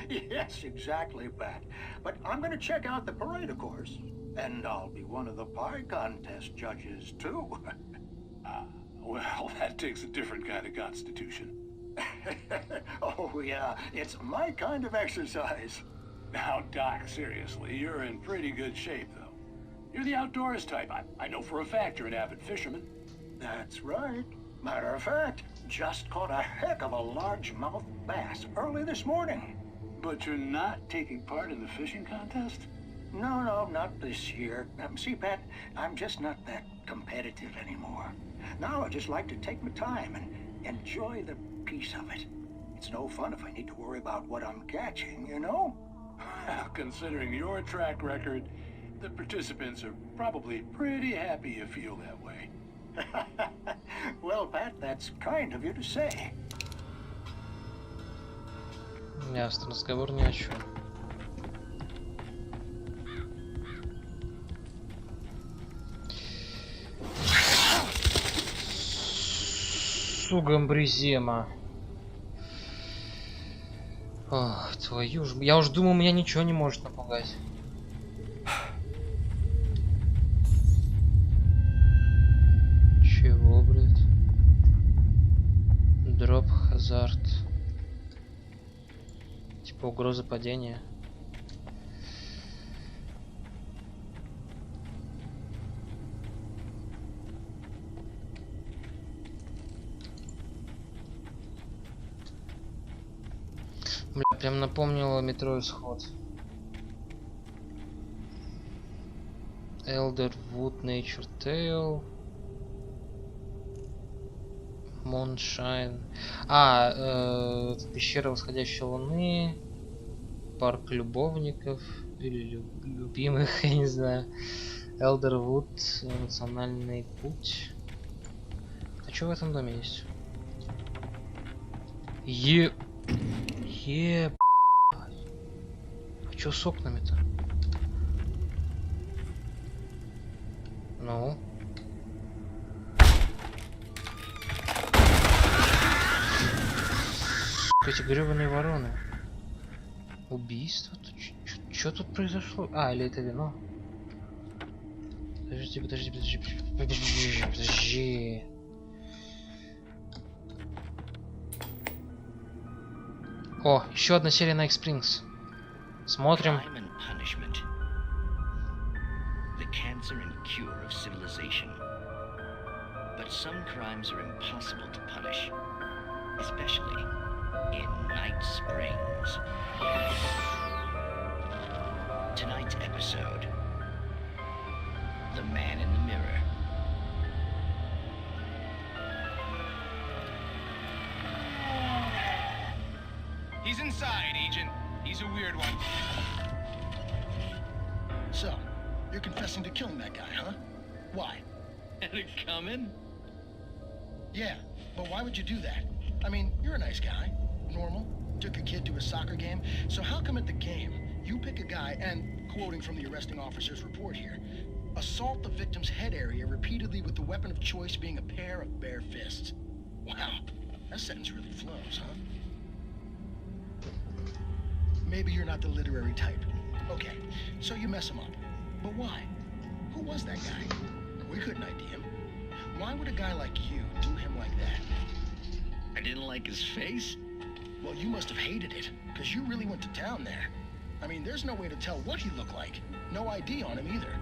[SPEAKER 7] Yes, exactly, Pat. But I'm gonna check out the parade, of course. And I'll be one of the pie contest judges, too.
[SPEAKER 15] Well, that takes a different kind of constitution.
[SPEAKER 7] Oh, yeah, it's my kind of exercise.
[SPEAKER 15] Now, Doc, seriously, you're in pretty good shape, though. You're the outdoors type. I know for a fact you're an avid fisherman.
[SPEAKER 7] That's right. Matter of fact, just caught a heck of a largemouth bass early this morning.
[SPEAKER 15] But you're not taking part in the fishing contest?
[SPEAKER 7] No, not this year. See, Pat, I'm just not that competitive anymore. Now I just like to take my time and enjoy the peace of it. It's no fun if I need to worry about what I'm catching, you know?
[SPEAKER 15] Considering your track record, the participants are probably pretty happy you feel that way.
[SPEAKER 7] Well, Pat, that's kind of you to say.
[SPEAKER 4] Ясно, разговор ни о чем. Сугамбризема. Ох, твою ж... Я уж думал, меня ничего не может напугать. Чего, блядь? Дроп, хазард. Типа угроза падения. Бля, прям напомнило метро Исход. Elderwood Nature Tale. Moonshine. Пещера восходящей луны. Парк любовников. Или любимых, я не знаю. Elderwood. Национальный путь. А что в этом доме есть? А чё с окнами-то? Ну? Эти гребаные вороны. Убийство? Чё тут произошло? Или это вино? Подожди. О, еще одна серия на X-Springs. Смотрим.
[SPEAKER 16] Crime and punishment. The cancer and cure of civilization. But some crimes are impossible to punish, especially in Night Springs. Tonight's episode, The Man in the Mirror.
[SPEAKER 17] He's inside, Agent. He's a weird one.
[SPEAKER 18] So, you're confessing to killing that guy, huh? Why?
[SPEAKER 16] Had it coming?
[SPEAKER 18] Yeah, but why would you do that? I mean, you're a nice guy. Normal. Took a kid to a soccer game. So how come at the game, you pick a guy and, quoting from the arresting officer's report here, assault the victim's head area repeatedly with the weapon of choice being a pair of bare fists? Wow, that sentence really flows, huh? Maybe you're not the literary type. Okay, so you mess him up. But why? Who was that guy? We couldn't ID him. Why would a guy like you do him like that?
[SPEAKER 16] I didn't like his face?
[SPEAKER 18] Well, you must have hated it, because you really went to town there. I mean, there's no way to tell what he looked like. No ID on him either.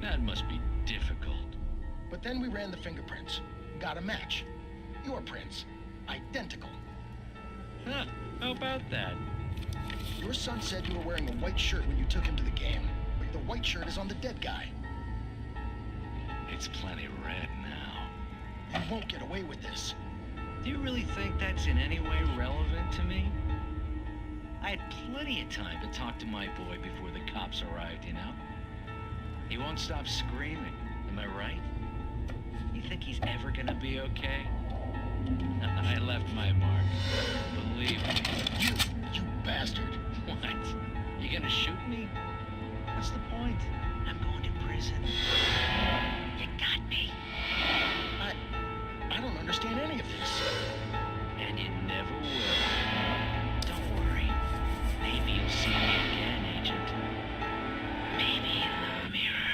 [SPEAKER 16] That must be difficult.
[SPEAKER 18] But then we ran the fingerprints. Got a match. Your prints. Identical.
[SPEAKER 16] Huh, how about that?
[SPEAKER 18] Your son said you were wearing a white shirt when you took him to the game, but the white shirt is on the dead guy.
[SPEAKER 16] It's plenty red now.
[SPEAKER 18] You won't get away with this.
[SPEAKER 16] Do you really think that's in any way relevant to me? I had plenty of time to talk to my boy before the cops arrived, you know? He won't stop screaming, am I right? You think he's ever gonna be okay? I left my mark. Believe me.
[SPEAKER 18] You bastard.
[SPEAKER 16] What? You gonna shoot me? What's the point? I'm going to prison. You got me.
[SPEAKER 18] I don't understand any of this.
[SPEAKER 16] And you never will. Don't worry. Maybe you'll see me again, Agent. Maybe in the mirror.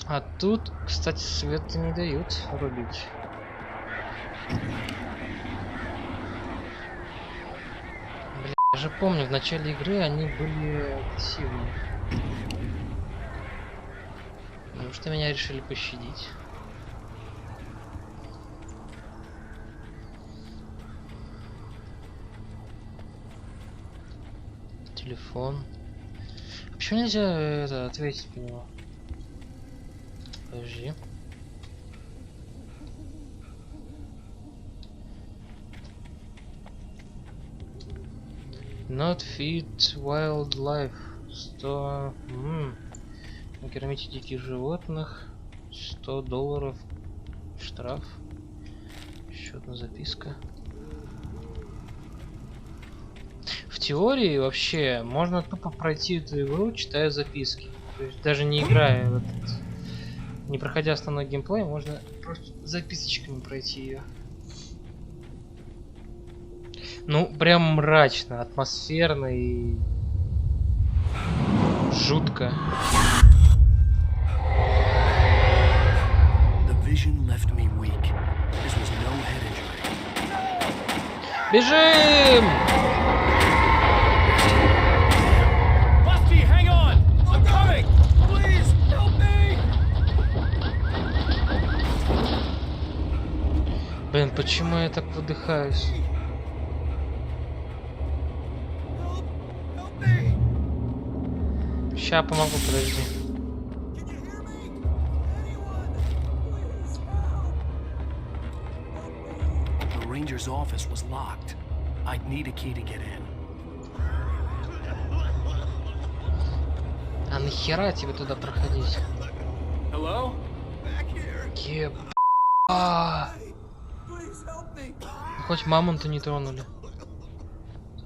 [SPEAKER 4] А тут, кстати, свет не дают рубить. Бля, я же помню, в начале игры они были агрессивны. Неужто меня решили пощадить? Телефон. А почему нельзя это ответить по нему? Подожди. Not feed wildlife. 100. Не кормите диких животных. $100 штраф. Еще одна записка. В теории вообще можно тупо пройти эту игру, читая записки. То есть даже не играя в этот, не проходя основной геймплей, можно просто записочками пройти ее. Ну, прям мрачно, атмосферно и жутко. Бежим! Блин, почему я так выдыхаюсь? Ща помогу, подожди.
[SPEAKER 1] The ranger's office was locked. I'd need a key to get in.
[SPEAKER 4] А нахера тебе туда проходить?
[SPEAKER 3] Hello?
[SPEAKER 4] Хоть мамонта не тронули.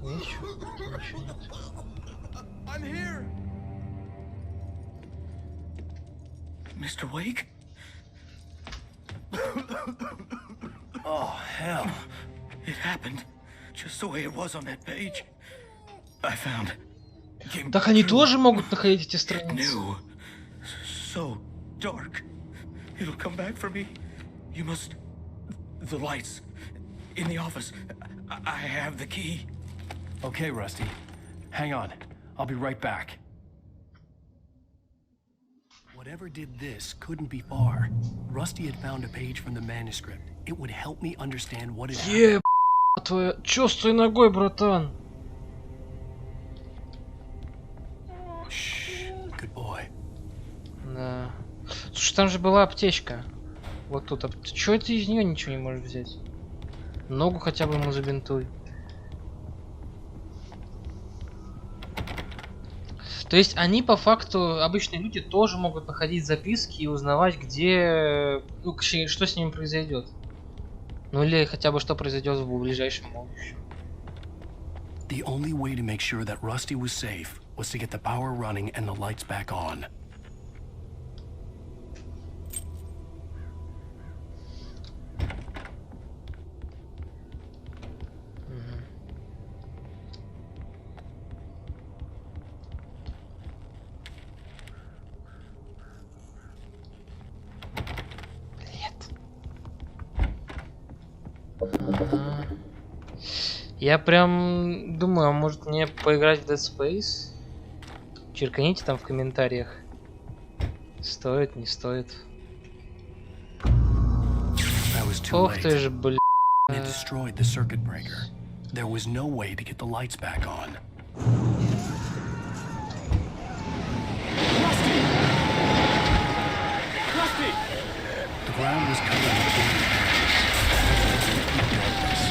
[SPEAKER 4] Ничего нет.
[SPEAKER 1] I'm here. Mr. Wake? Oh, hell. It happened just the way it was on that page. I found.
[SPEAKER 4] Так они тоже могут находить эти страницы.
[SPEAKER 1] New. So dark. It'll come back for me. You must. The lights. In the office. I have the key. Okay, Rusty. Hang on. I'll be right back. Whatever did this couldn't be far. Rusty had found a page from the manuscript. It would help me understand what it happened.
[SPEAKER 4] Твоя... Чувствуй ногой, братан.
[SPEAKER 1] Good boy.
[SPEAKER 4] Да. Слушай, там же была аптечка. Вот тут. Чё ты из нее ничего не можешь взять? Ногу хотя бы ему забинтуй. То есть они по факту, обычные люди, тоже могут находить записки и узнавать, где, ну, что с ними произойдет. Ну или хотя бы что произойдет в ближайшем будущем.
[SPEAKER 1] The only way to make sure that Rusty was safe was to get the power running and the lights back on.
[SPEAKER 4] Ага. Я прям думаю, а может мне поиграть в Dead Space? Черканите там в комментариях. Стоит, не стоит. Ох ты ж, блин.
[SPEAKER 1] It destroyed the circuit breaker. There was no way to get the lights back on.
[SPEAKER 3] Rusty!
[SPEAKER 1] ground was covered in darkness.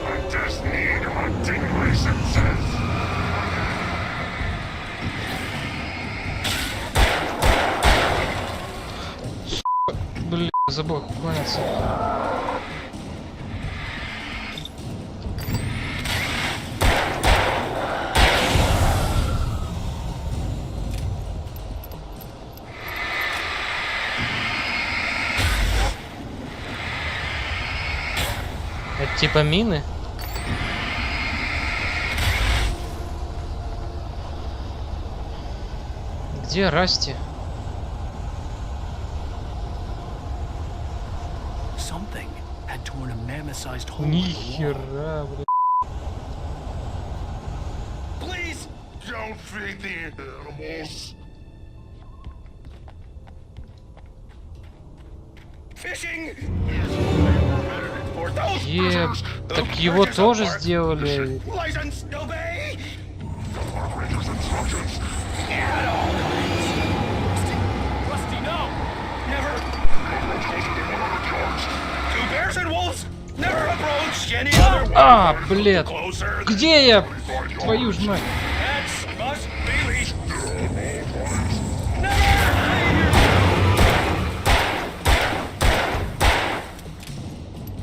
[SPEAKER 10] I just need hunting licenses.
[SPEAKER 4] Блин, забыл уклоняться. Это типа мины? Где Расти?
[SPEAKER 1] Something had torn a mammoth-sized hole.
[SPEAKER 4] Нихера, блин.
[SPEAKER 10] Please don't feed the animals. Fishing.
[SPEAKER 4] Так его тоже сделали.
[SPEAKER 10] License, obey. Rusty, no. Never. Two bears and wolves. Never approach any other.
[SPEAKER 4] А, блядь. Где я? Твою ж мать.
[SPEAKER 10] Must be least.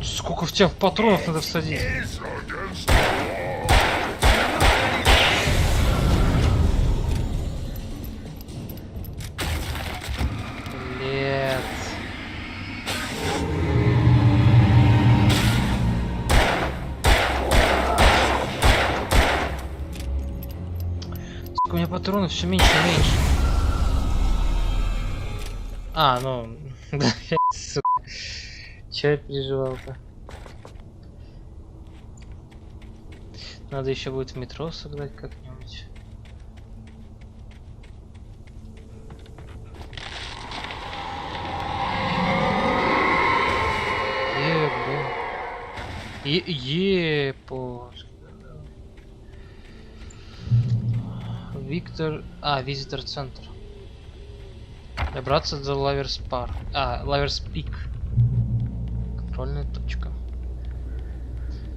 [SPEAKER 4] Сколько в тебя патронов надо всадить? Блядь. Сколько у меня патронов все меньше и меньше. А, ну... Сука. Че я переживал-то? Надо еще будет в метро сыграть как-нибудь. Виктор... А, визитор-центр. Добраться до Лаверс Парк. А, Лаверс Пик. Контрольная точка.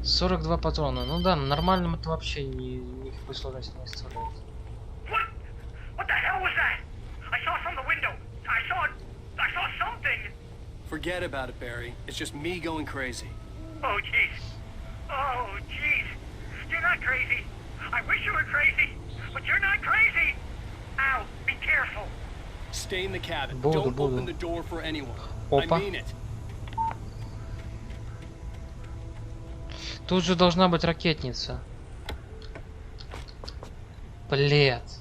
[SPEAKER 4] 42 патрона. Ну да, нормальным это вообще никакой сложности не составляет.
[SPEAKER 10] What the hell was that? I saw from the window. I saw something.
[SPEAKER 3] Forget about it, Barry. It's just me going crazy.
[SPEAKER 10] Oh jeez. Oh jeez. You're not crazy. I wish you were crazy, but you're not crazy. Ow, be careful.
[SPEAKER 3] Stay in the cabin. Don't open the door for anyone. I mean it.
[SPEAKER 4] Тут же должна быть ракетница. Блядь.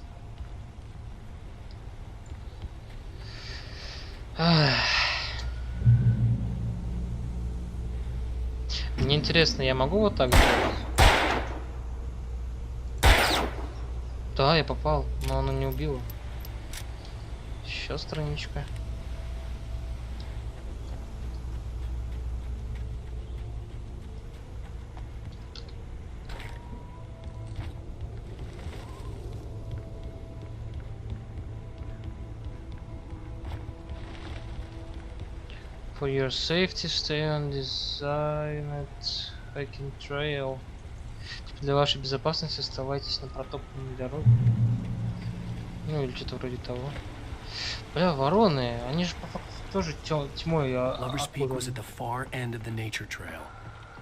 [SPEAKER 4] Мне интересно, я могу вот так сделать? Да, я попал, но она не убила. Еще страничка. For your safety, stay on designed hiking trail. Для вашей безопасности оставайтесь на протоптанной дороге. Ну или что-то вроде того. Бля, вороны, они же по факту тоже тьмой окутаны.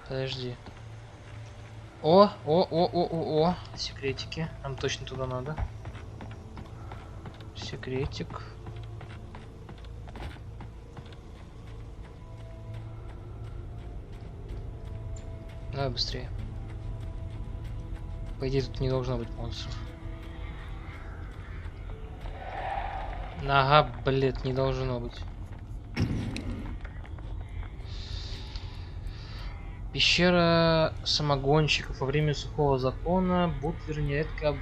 [SPEAKER 4] Подожди. О, секретики. Нам точно туда надо. Секретик. Давай быстрее. По идее, тут не должно быть монстров. Ага, блядь, не должно быть. Пещера самогонщиков. Во время сухого закона бутлеры нередко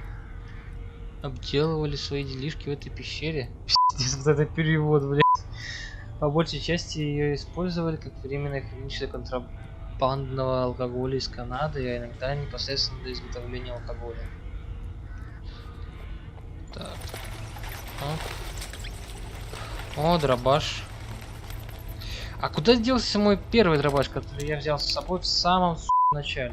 [SPEAKER 4] обделывали свои делишки в этой пещере. Пиздец, вот это перевод, блядь. По большей части ее использовали как временное хранилище контрабандного алкоголя из Канады, а иногда непосредственно для изготовления алкоголя. Так. О, дробаш. А куда делся мой первый дробаш, который я взял с собой в самом начале?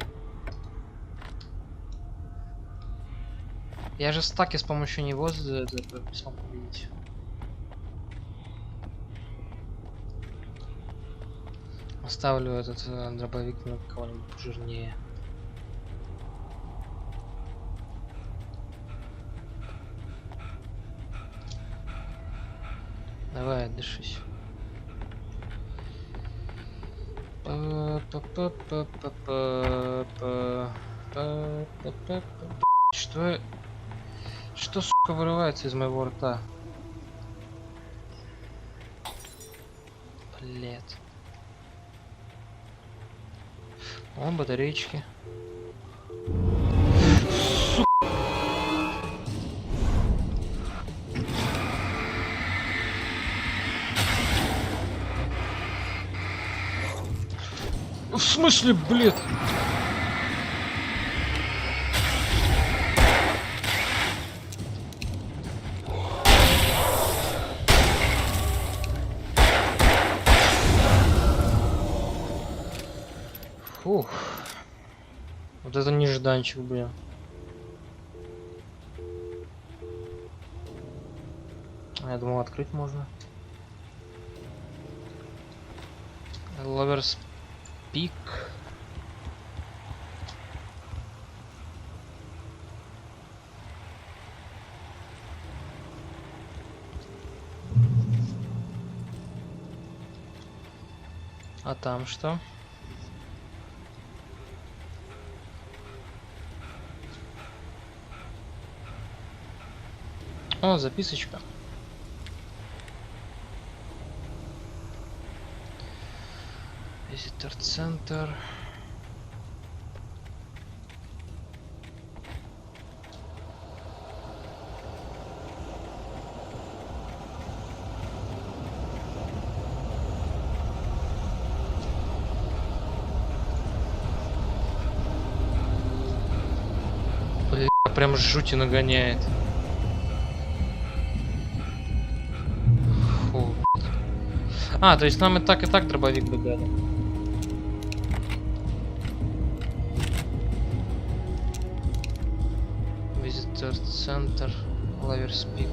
[SPEAKER 4] Я же стаки с помощью него смог победить. Оставлю этот дробовик на кого-нибудь жирнее. Давай, отдышись. Что, сука, вырывается из моего рта? Блять. О, батареечки. В смысле, блин? Фух. Вот это нежданчик, блин. Я думал, открыть можно. Ловерс пик. А там что? О, записочка. Визитор-центр. Бля, прям жути нагоняет. Фу. А, то есть нам и так дробовик бы дали. Визитор-центр, лаверспик.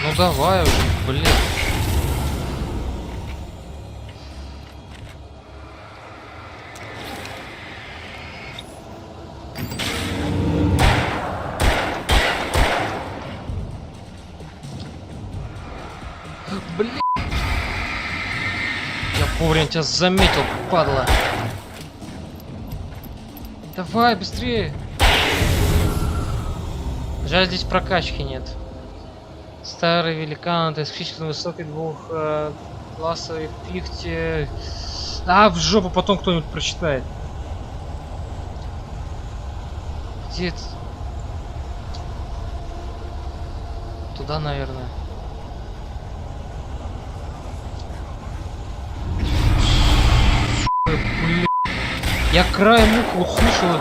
[SPEAKER 4] Ну давай уже, блин. Блин. Я вовремя тебя заметил, падла. Давай, быстрее. Жаль, здесь прокачки нет. Старый великан, это исключительно высокий двухклассовый пихте. А, в жопу потом кто-нибудь прочитает. Где это? Туда, наверное. Блин. Я краем уха услышал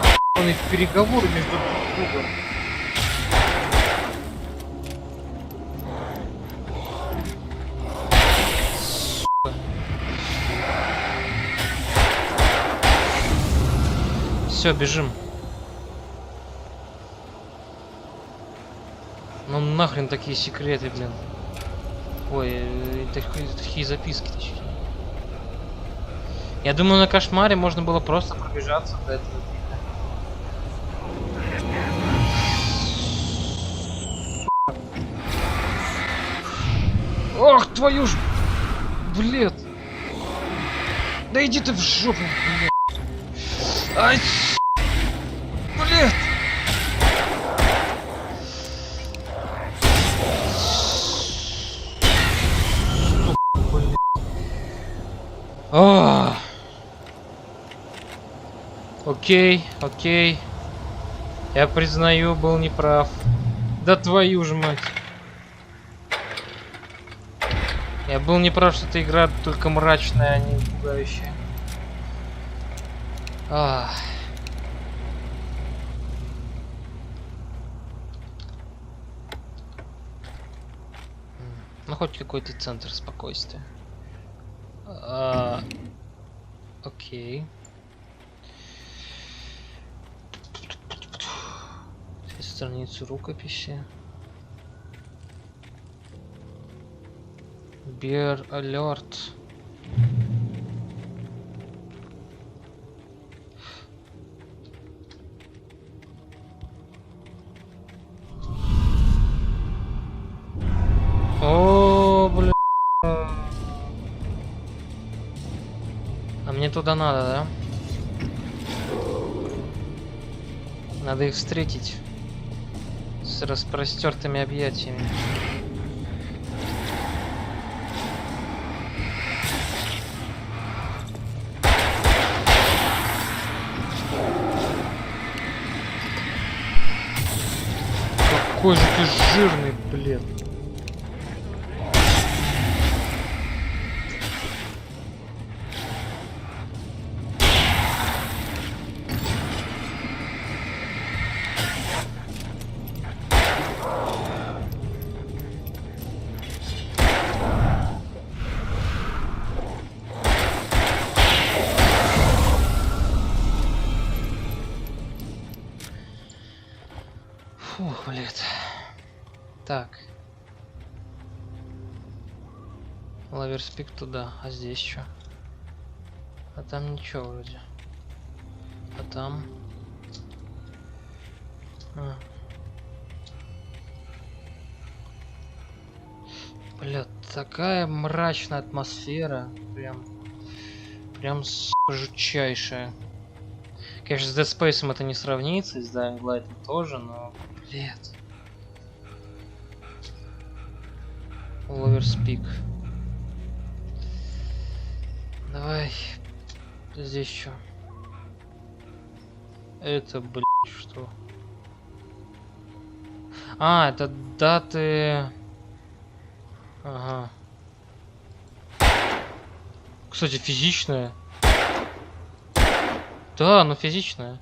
[SPEAKER 4] переговоры между друг другом. Все, бежим. Ну нахрен такие секреты, блин. Ой, такие записки, точнее. Я думаю, на кошмаре можно было просто пробежаться до этого. Ох, твою ж... Блин. Да иди ты в жопу, блин. Ай, блин. Блин. Окей, окей. Я признаю, был неправ. Да твою ж мать. Я был не прав, что эта игра только мрачная, а не пугающая. Ну, хоть какой-то центр спокойствия. Окей. Страницу рукописи. Bear alert. О, бля. А мне туда надо, да? Надо их встретить с распростертыми объятиями. Какой же ты жирный, блин. Фух, блядь. Так. Лаверспик туда, а здесь что? А там ничего вроде. А там... Бля, такая мрачная атмосфера. Прям жутчайшая. Конечно, с Dead Space это не сравнится, и с Dying Light тоже, но... Блядь. Лаверспик. Давай. Здесь что? Это, блядь, что? А, это даты... Ага. Кстати, физичная. Да, ну физичная.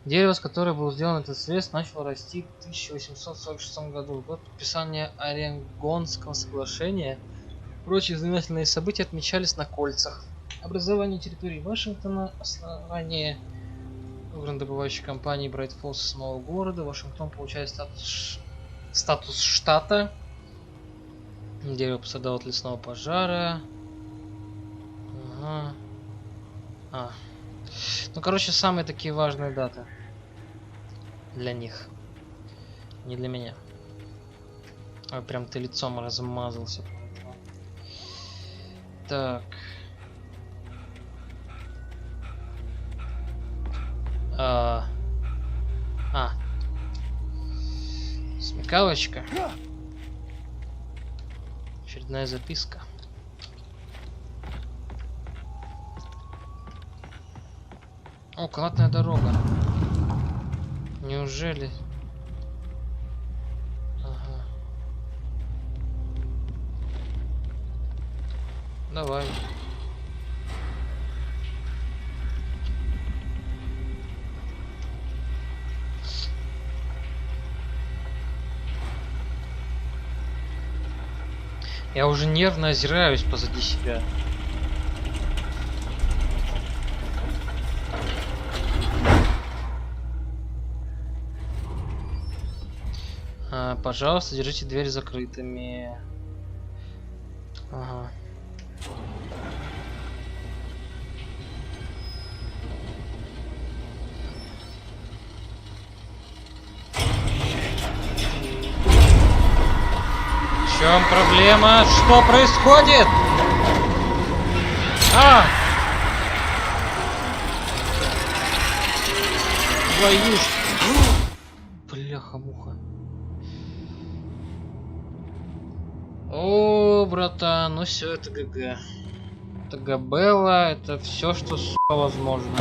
[SPEAKER 4] Дерево, с которого был сделан этот срез, начало расти в 1846 году. Год подписания Орегонского соглашения. Прочие знаменательные события отмечались на кольцах. Образование территории Вашингтона, основание угольнодобывающей компании Брайт Фоллс самого города. Вашингтон получает статус штата. Дерево пострадало от лесного пожара. Ага. Ну, короче, самые такие важные даты. Для них. Не для меня. Ой, прям ты лицом размазался. Так. Смекалочка. Очередная записка. О, канатная дорога. Неужели? Ага. Давай. Я уже нервно озираюсь позади себя. Пожалуйста, держите дверь закрытыми. Ага. В чем проблема? Что происходит? Твою ж... Бляха-муха. О, братан, ну все, это ГГ. Это Габелла, это все, что, сука, возможно.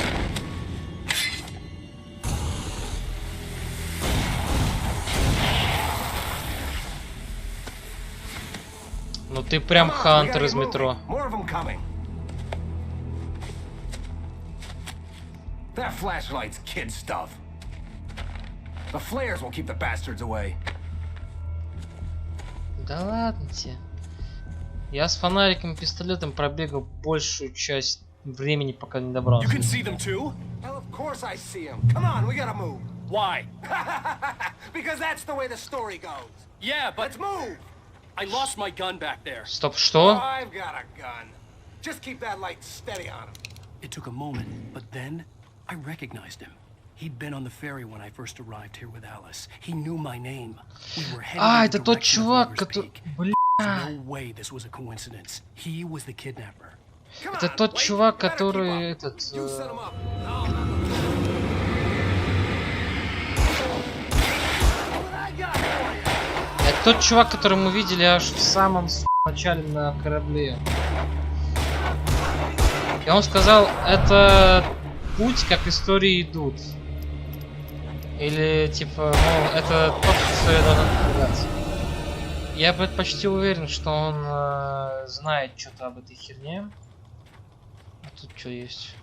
[SPEAKER 4] Ну Ты прям Хантер из метро.
[SPEAKER 19] That flashlight's kid stuff. The flares will keep the bastards away.
[SPEAKER 4] Да ладно тебе. Я с фонариком и пистолетом пробегал большую часть времени, пока не добрался.
[SPEAKER 19] You can see them too? Well, of course I see them. Come on, we gotta move.
[SPEAKER 3] Why?
[SPEAKER 19] Because that's the way the story goes.
[SPEAKER 3] Yeah, but
[SPEAKER 19] let's move.
[SPEAKER 3] I lost my gun back there.
[SPEAKER 4] Стоп, что?
[SPEAKER 19] I've got a gun. Just keep that light steady on him.
[SPEAKER 1] It took a moment, but then I recognized him. He'd been on the ferry when I first arrived here with Alice. He knew my name. We were headed in the
[SPEAKER 4] это тот
[SPEAKER 1] direction of
[SPEAKER 4] чувак,
[SPEAKER 1] Lover's
[SPEAKER 4] который...
[SPEAKER 1] Peak.
[SPEAKER 4] Бля.
[SPEAKER 1] There's no way this was a coincidence. He was the kidnapper.
[SPEAKER 4] Это тот чувак, который этот... Это тот чувак, который мы видели аж в самом начале на корабле. И он сказал, это путь, как истории идут. Или типа, мол, это тот, кто должен продаться. Я почти уверен, что он знает что-то об этой херне. А тут что есть?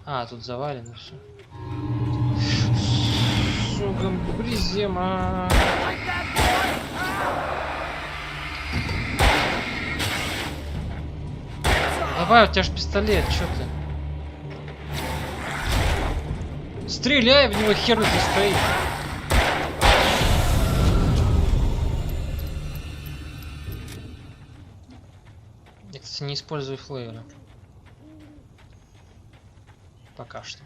[SPEAKER 4] А, тут завалено все. Сука, брезема. Давай, у тебя ж пистолет, что ты? Стреляй в него, хер ты стоит. Я, кстати, не использую флееры. Пока что.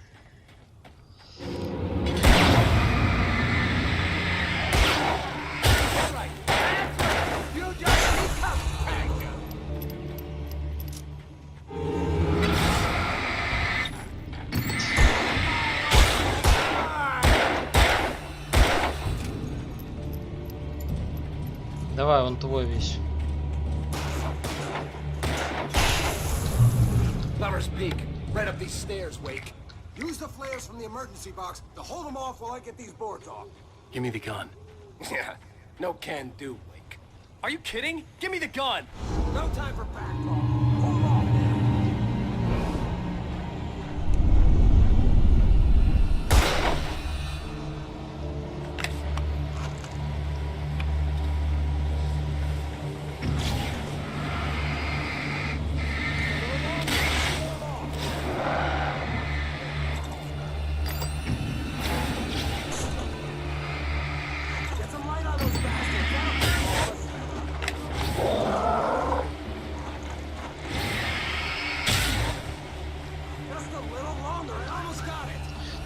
[SPEAKER 4] Давай, он твой весь.
[SPEAKER 19] Lover's Peak, right up these stairs, Wake. Use the flares from the emergency box to hold them off while I get these boards off.
[SPEAKER 1] Give me the gun.
[SPEAKER 19] Yeah, no can do, Wake.
[SPEAKER 3] Are you kidding? Give me the gun!
[SPEAKER 19] No time for back talk. Hold off now.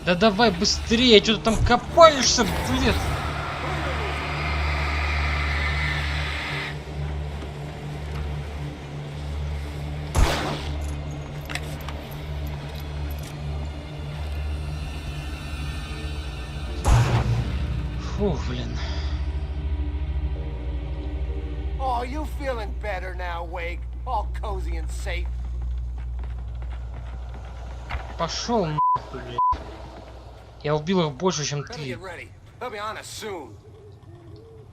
[SPEAKER 4] Да давай быстрее, что ты там копаешься, блин. Фу, блин.
[SPEAKER 19] Oh, you feeling better now, Wake? All cozy and safe.
[SPEAKER 4] Пошел нахуй, блин. Я убил их больше, чем ты.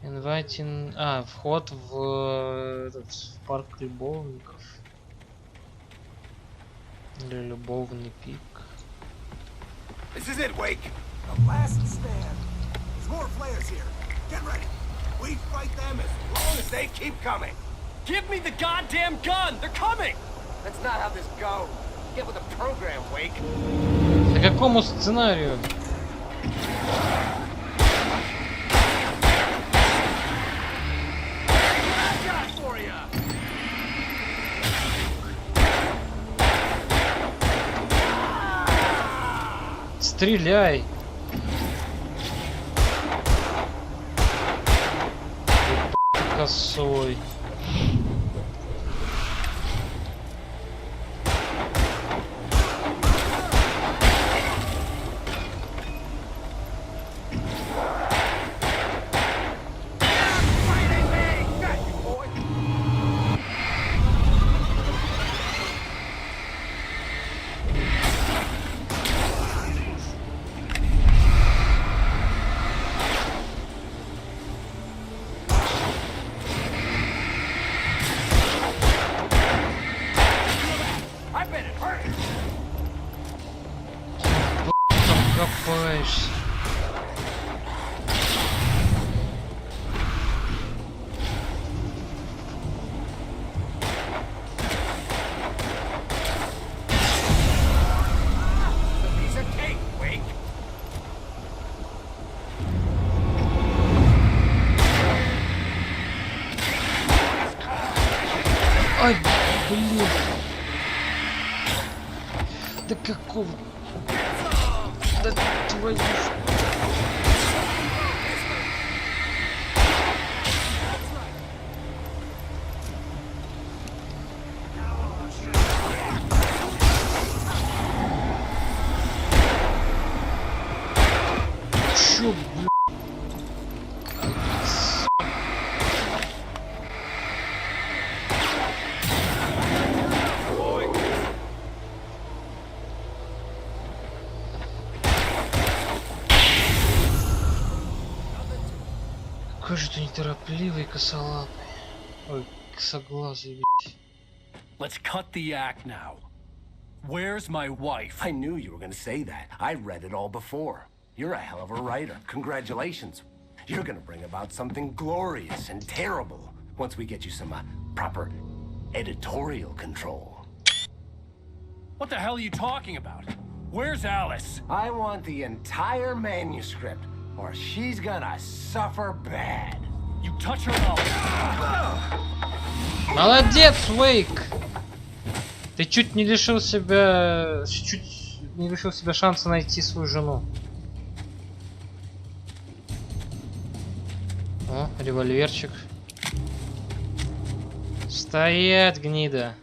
[SPEAKER 4] Инвайтинг... А, вход в парк любовников. Или любовный пик.
[SPEAKER 19] This is it, Wake. The last stand. There's more flares here. Get ready. We fight them as long as they keep coming.
[SPEAKER 3] Give me the goddamn gun! They're coming!
[SPEAKER 19] That's not how this goes. Get with the program, Wake.
[SPEAKER 4] По какому сценарию? Стреляй! Косой. копаешься? Ай, блин. Да какого? Да твою ж... Чё, блин? Какой же ты неторопливый, косолапый. Ой, косоглазый, блядь.
[SPEAKER 1] Let's cut the act now. Where's my wife?
[SPEAKER 19] I knew you were gonna say that. I read it all before. You're a hell of a writer. Congratulations. You're gonna bring about something glorious and terrible once we get you some proper editorial control.
[SPEAKER 1] What the hell are you talking about? Where's Alice?
[SPEAKER 19] I want the entire manuscript, or she's gonna suffer bad.
[SPEAKER 1] You touch her mouth.
[SPEAKER 4] Молодец, Уэйк! Ты чуть не лишил себя... Чуть не лишил себя шанса найти свою жену. О, револьверчик. Стоять, гнида.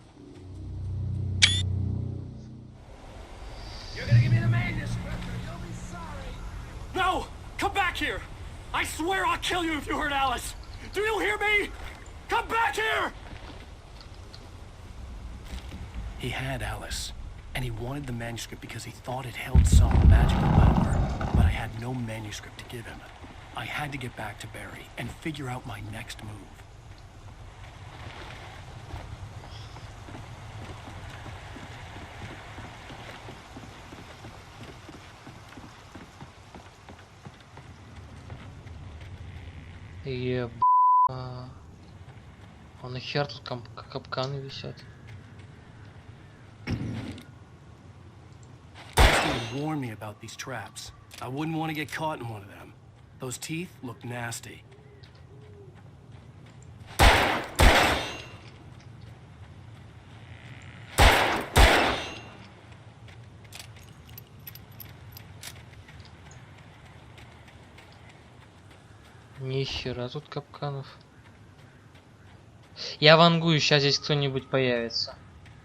[SPEAKER 1] No! Come back here! I swear I'll kill you if you hurt Alice! Do you hear me? Come back here! He had Alice, and he wanted the manuscript because he thought it held some magical power. But I had no manuscript to give him. I had to get back to Barry and figure out my next move.
[SPEAKER 4] Еба. А нахер тут капканы висят?
[SPEAKER 1] Warn me about these traps. I wouldn't want to get caught in one of them. Those teeth look nasty.
[SPEAKER 4] Нихера тут капканов. Я вангую, сейчас здесь кто-нибудь появится.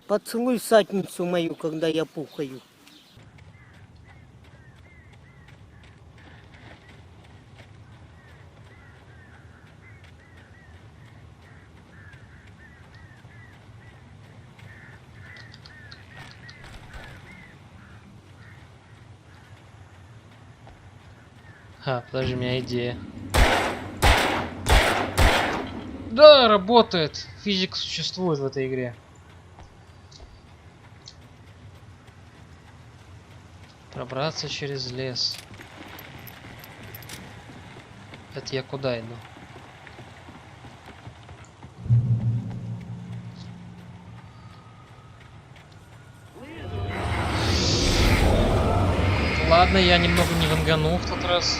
[SPEAKER 20] Поцелуй садницу мою, когда я пухаю.
[SPEAKER 4] Подожди, у меня идея. Да, работает. Физика существует в этой игре. Пробраться через лес. Это я куда иду? Ладно, я немного не ванганул в тот раз.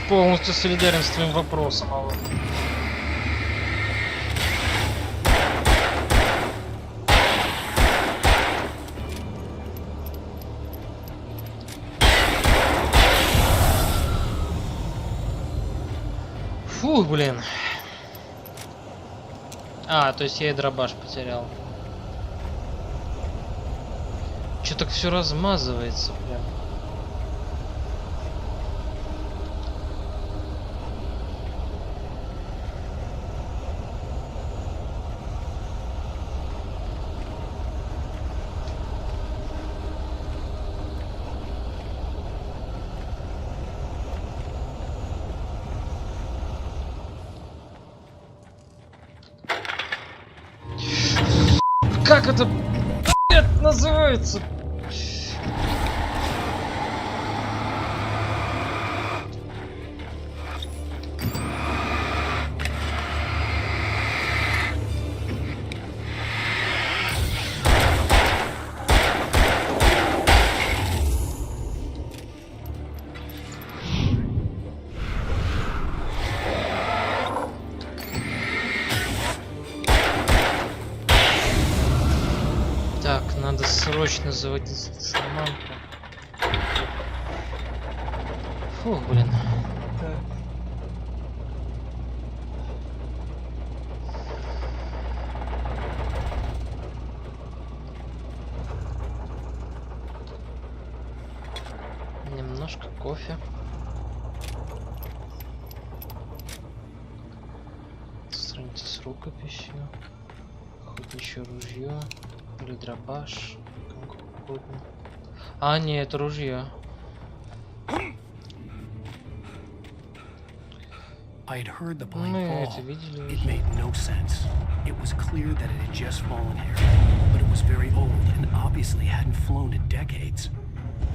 [SPEAKER 4] Полностью солидарен с твоим вопросом, Алла. Фух, блин. А, то есть я и дробаш потерял. Чё так все размазывается прям? Как это, блядь, называется? Так, надо срочно заводить шарманку. Фу, блин. Так. Немножко кофе. Страница с рукописью. Охотничье ружье. Или дробаш. Как угодно. А, нет, это ружье.
[SPEAKER 1] I'd heard the
[SPEAKER 4] Мы
[SPEAKER 1] plane
[SPEAKER 4] это
[SPEAKER 1] fall.
[SPEAKER 4] видели
[SPEAKER 1] It
[SPEAKER 4] уже.
[SPEAKER 1] made no sense. It was clear that it had just fallen here, but it was very old and obviously hadn't flown in decades.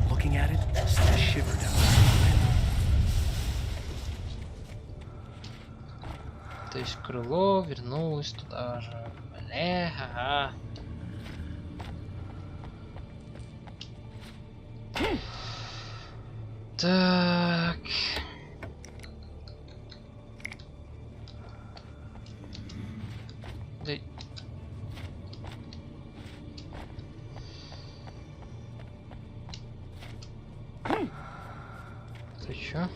[SPEAKER 1] Looking at it sent a shiver down my spine.
[SPEAKER 4] То есть крыло вернулось туда же. Бля, ага. Так. Да... Ты чё?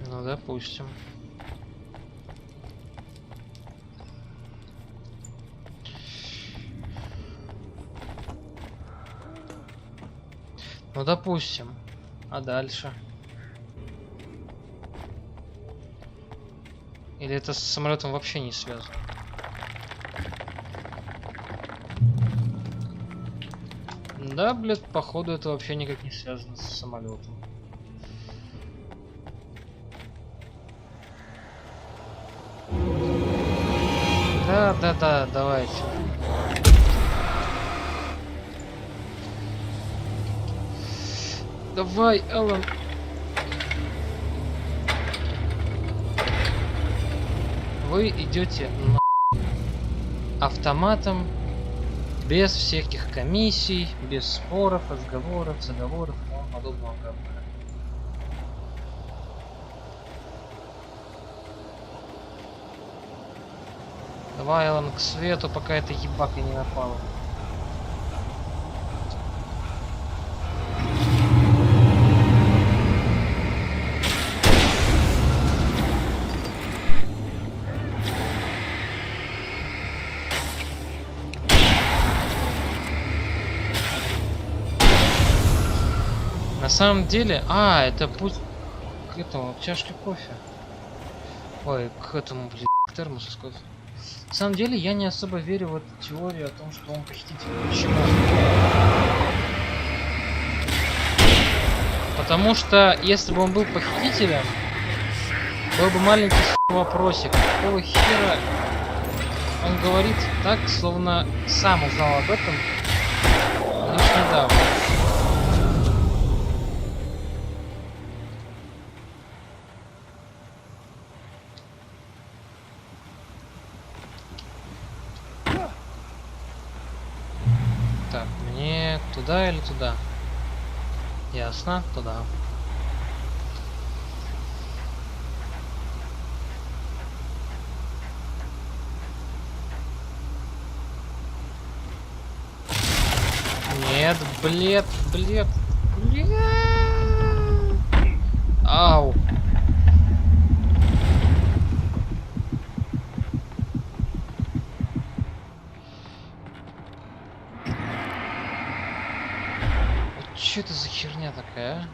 [SPEAKER 4] Ну, допустим. Ну, допустим. А дальше? Или это с самолетом вообще не связано? Да, блядь, походу это вообще никак не связано с самолетом. Да, давайте. Давай, Эллен. Вы идете на автоматом, без всяких комиссий, без споров, разговоров, заговоров и тому подобного говна. Давай, Эллен, к свету, пока эта ебака не напала. На самом деле, это путь к этому, к чашке кофе. Ой, к этому, блин, к термосу с кофе. На самом деле, я не особо верю в эту теорию о том, что он похититель. Почему? Потому что, если бы он был похитителем, был бы маленький вопросик. Какого хера он говорит так, словно сам узнал об этом лишь недавно. Так, мне туда или туда? Ясно, туда. этот блед. Ау. Что это за херня такая, а?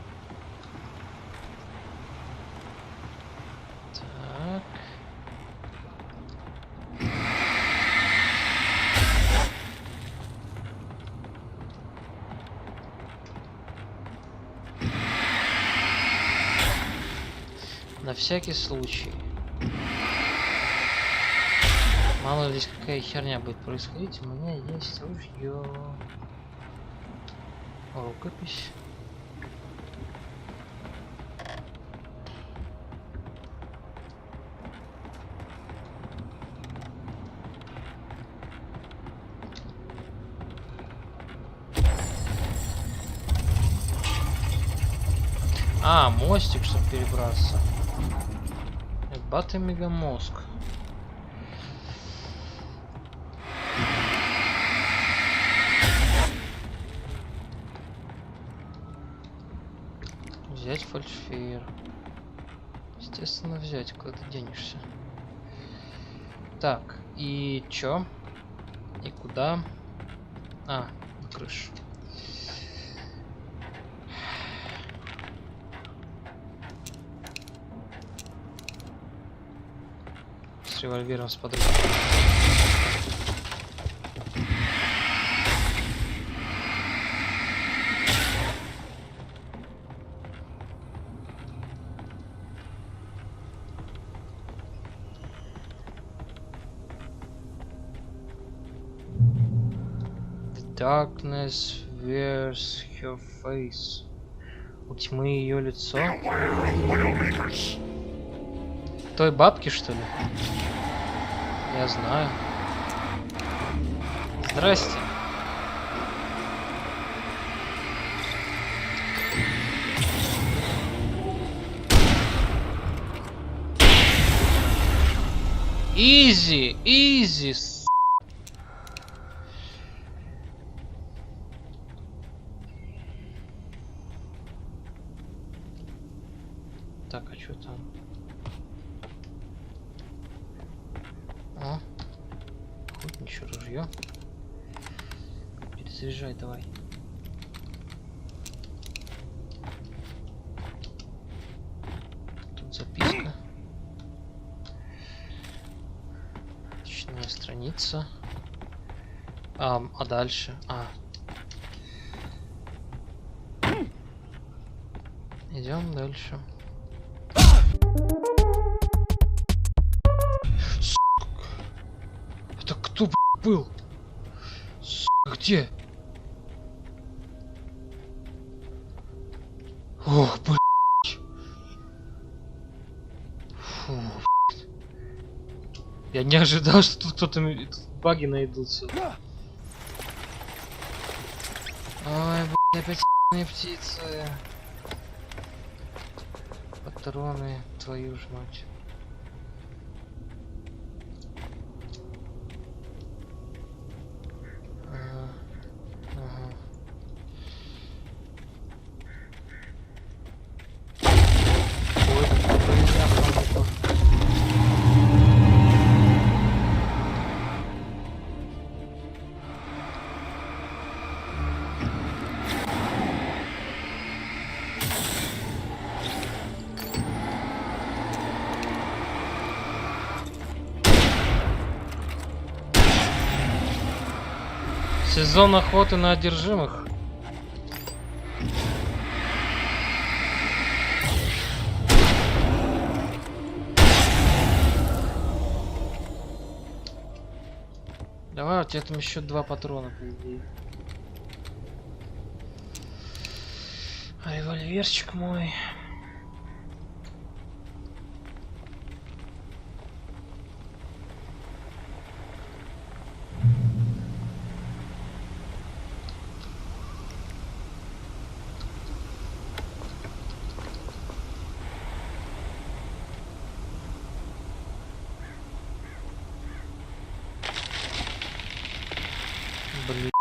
[SPEAKER 4] Так. На всякий случай. Мало ли здесь какая херня будет происходить, у меня есть ружье. Рукопись. А, мостик, чтобы перебраться. Бат и мегамозг. Взять фальшфейер. Естественно, взять, куда ты денешься. Так, и чё? И куда? А, на крышу. С револьвером с подругой. Darkness wears her face. У тьмы ее лицо. Той бабки, что ли? Я знаю. Здрасте. Изи, изи. Так, а что там? О, охотничье ружье. Перезаряжай давай. Тут записка. Точнее, страница. А дальше? Идем дальше. Это кто, был? Где? Ох, блядь. Фу, блядь. Я не ожидал, что тут кто-то баги найдутся. Ой, блядь, опять ***ные птицы. Патроны, твою ж мать. Сезон охоты на одержимых. Давай, у тебя там еще 2 патрона, по идее. А револьверчик мой. Блин,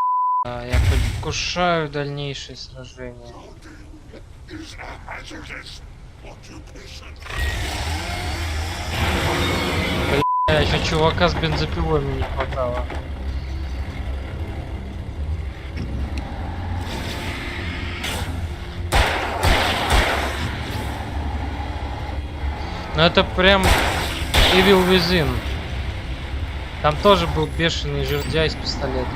[SPEAKER 4] я Предвкушаю дальнейшие сражения. Бля, еще чувака с бензопилой мне не хватало. Ну это прям Evil Within. Там тоже был бешеный жердяй с пистолетом.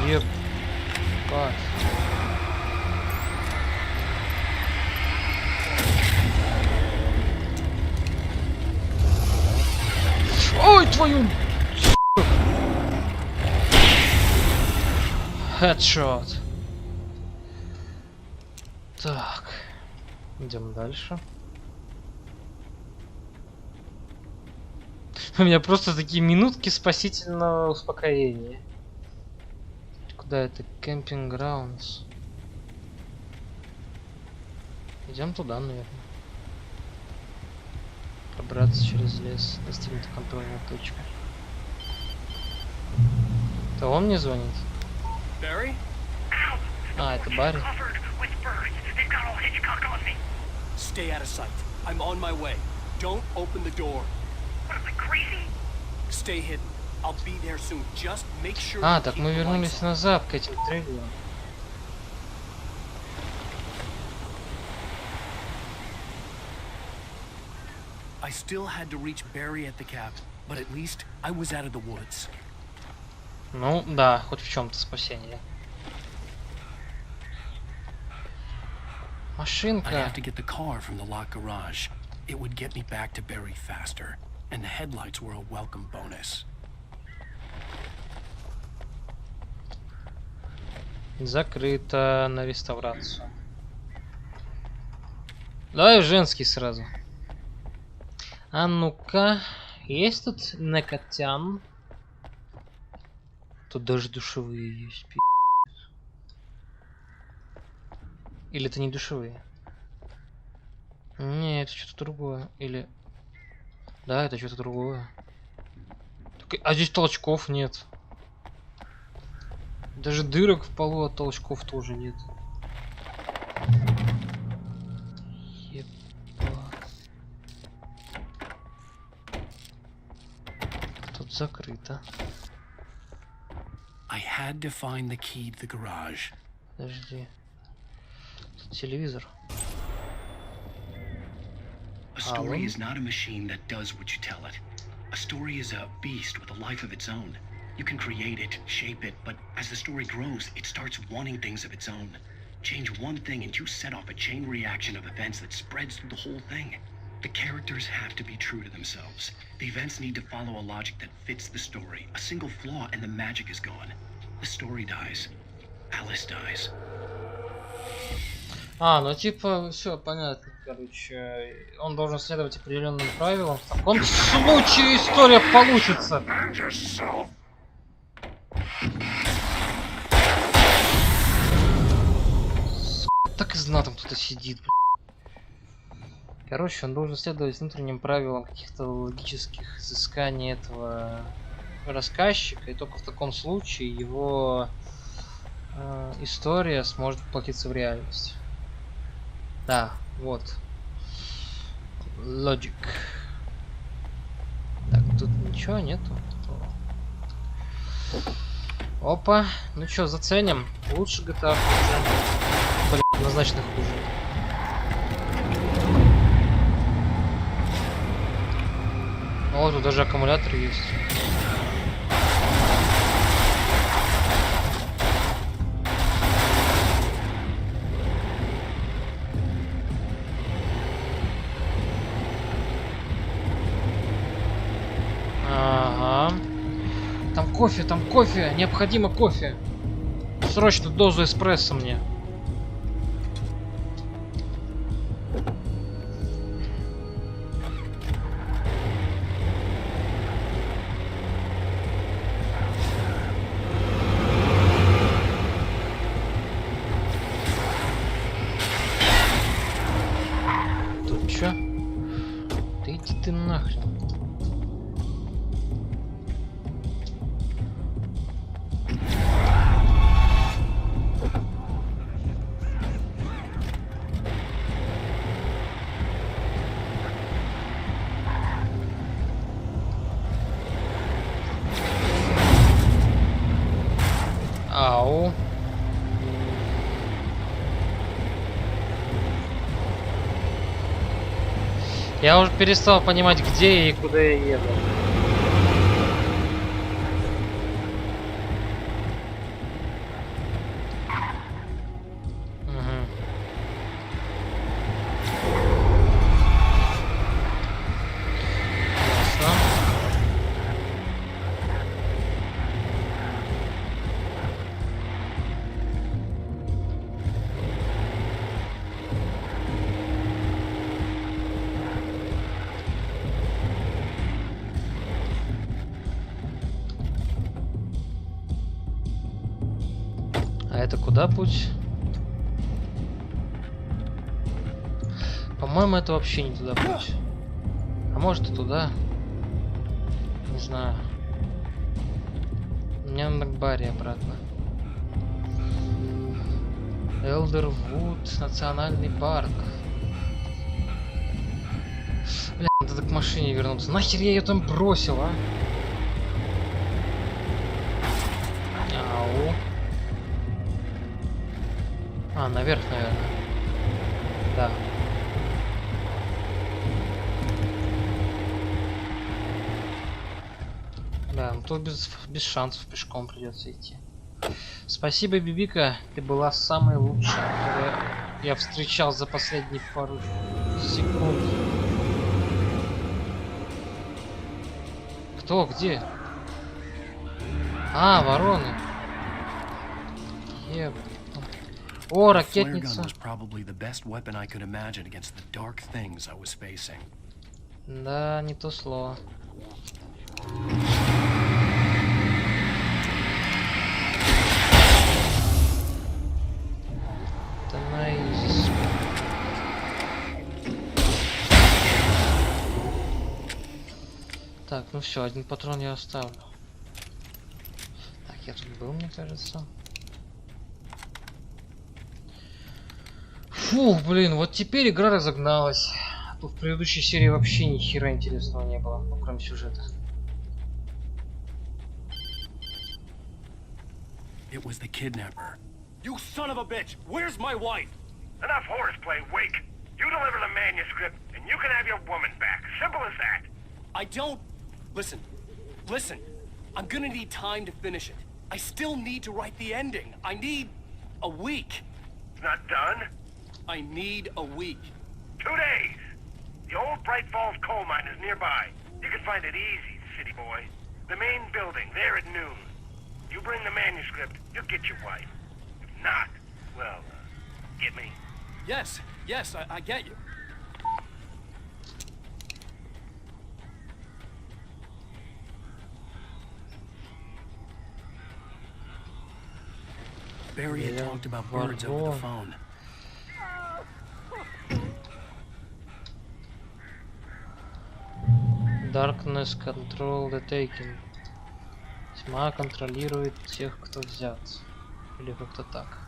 [SPEAKER 4] Ебать. Ой, твою... Хедшот. Так. Идем дальше. У меня просто такие минутки спасительного успокоения. Куда это? Camping Grounds. Идем туда, наверное. Пробраться через лес, достигнута контрольная точка. Это он мне звонит?
[SPEAKER 3] Barry?
[SPEAKER 4] А, это Барри.
[SPEAKER 3] Stay out of sight. I'm on my way. Don't open the door.
[SPEAKER 10] What, am I crazy?
[SPEAKER 3] Stay hidden. I'll be there soon. Just make sure.
[SPEAKER 4] А, так мы вернулись назад к этим трейлерам.
[SPEAKER 1] I still had to reach Barry at the cap, but at least I was out of the woods.
[SPEAKER 4] Ну, да, хоть в чем-то спасение.
[SPEAKER 1] I
[SPEAKER 4] Машинка.
[SPEAKER 1] have to get the car from the locked garage. It would get me back to Barry faster, and the headlights were a welcome bonus.
[SPEAKER 4] Закрыто на реставрацию. Давай женский сразу. А ну-ка, есть тут накотян? Тут даже душевые есть, пи***. Или это не душевые? Не, это что-то другое. Или... Да, это что-то другое. Так, а здесь толчков нет. Даже дырок в полу от толчков тоже нет. Тут закрыто.
[SPEAKER 1] I had to find the key to the garage.
[SPEAKER 4] Подожди. Тут телевизор.
[SPEAKER 1] A story is not a machine that does what you tell it. A story is a beast with a life of its own. You can create it, shape it, but as the story grows, it starts wanting things of its own. Change one thing and you set off a chain reaction of events that spreads through the whole thing. The characters have to be true to themselves. The events need to follow a logic that fits the story. A single flaw and the magic is gone. The story dies. Alice dies.
[SPEAKER 4] А, ну типа, все понятно, короче. Он должен следовать определенным правилам. В таком случае история получится. Так и знал, там кто-то сидит. Короче, он должен следовать внутренним правилам каких-то логических изысканий этого рассказчика, и только в таком случае его история сможет воплотиться в реальность. Да, вот. Logic. Так, тут ничего нету. Опа. Ну чё, заценим. Лучше GTA. Блин, однозначно хуже. О, тут даже аккумулятор есть. Ага. Там кофе, необходимо кофе. Срочно дозу эспрессо мне. Тут чё? Да иди ты нахрен. Я уже перестал понимать, где я и куда я еду. А это куда путь? По-моему, это вообще не туда путь. А может и туда. Не знаю. Мне надо к баре обратно. Элдервуд, национальный парк. Бля, надо к машине вернуться. Нахер я ее там бросил, а? Ау. А, наверх, наверное. Да. Да, ну тут без шансов пешком придется идти. Спасибо, Бибика. Ты была самой лучшей, которую я встречал за последние пару секунд. Кто? Где? А, вороны. Еб. О, ракетница. Да, не то слово. Это на изи. Так, ну все, один патрон я оставлю. Так, я тут был, мне кажется. Фух, блин, вот теперь игра разогналась. А тут в предыдущей серии вообще ни хера интересного не было, ну, кроме сюжета.
[SPEAKER 1] It was the kidnapper.
[SPEAKER 10] You son of a bitch! Where's my wife? Enough horseplay, Wake. You deliver the manuscript, and you can have your woman back. Simple as that.
[SPEAKER 3] I don't... Listen. Listen. I'm gonna need time to finish it. I still need to write the ending. I need a week.
[SPEAKER 10] It's not done?
[SPEAKER 3] I need a week.
[SPEAKER 10] 2 days. The old Bright Falls coal mine is nearby. You can find it easy, city boy. The main building, there at noon. You bring the manuscript, you'll get your wife. If not, well, get me?
[SPEAKER 3] Yes, I get you.
[SPEAKER 1] Barry had talked about birds over the phone.
[SPEAKER 4] Darkness control the taking. Тьма контролирует тех, кто взят. Или как-то так.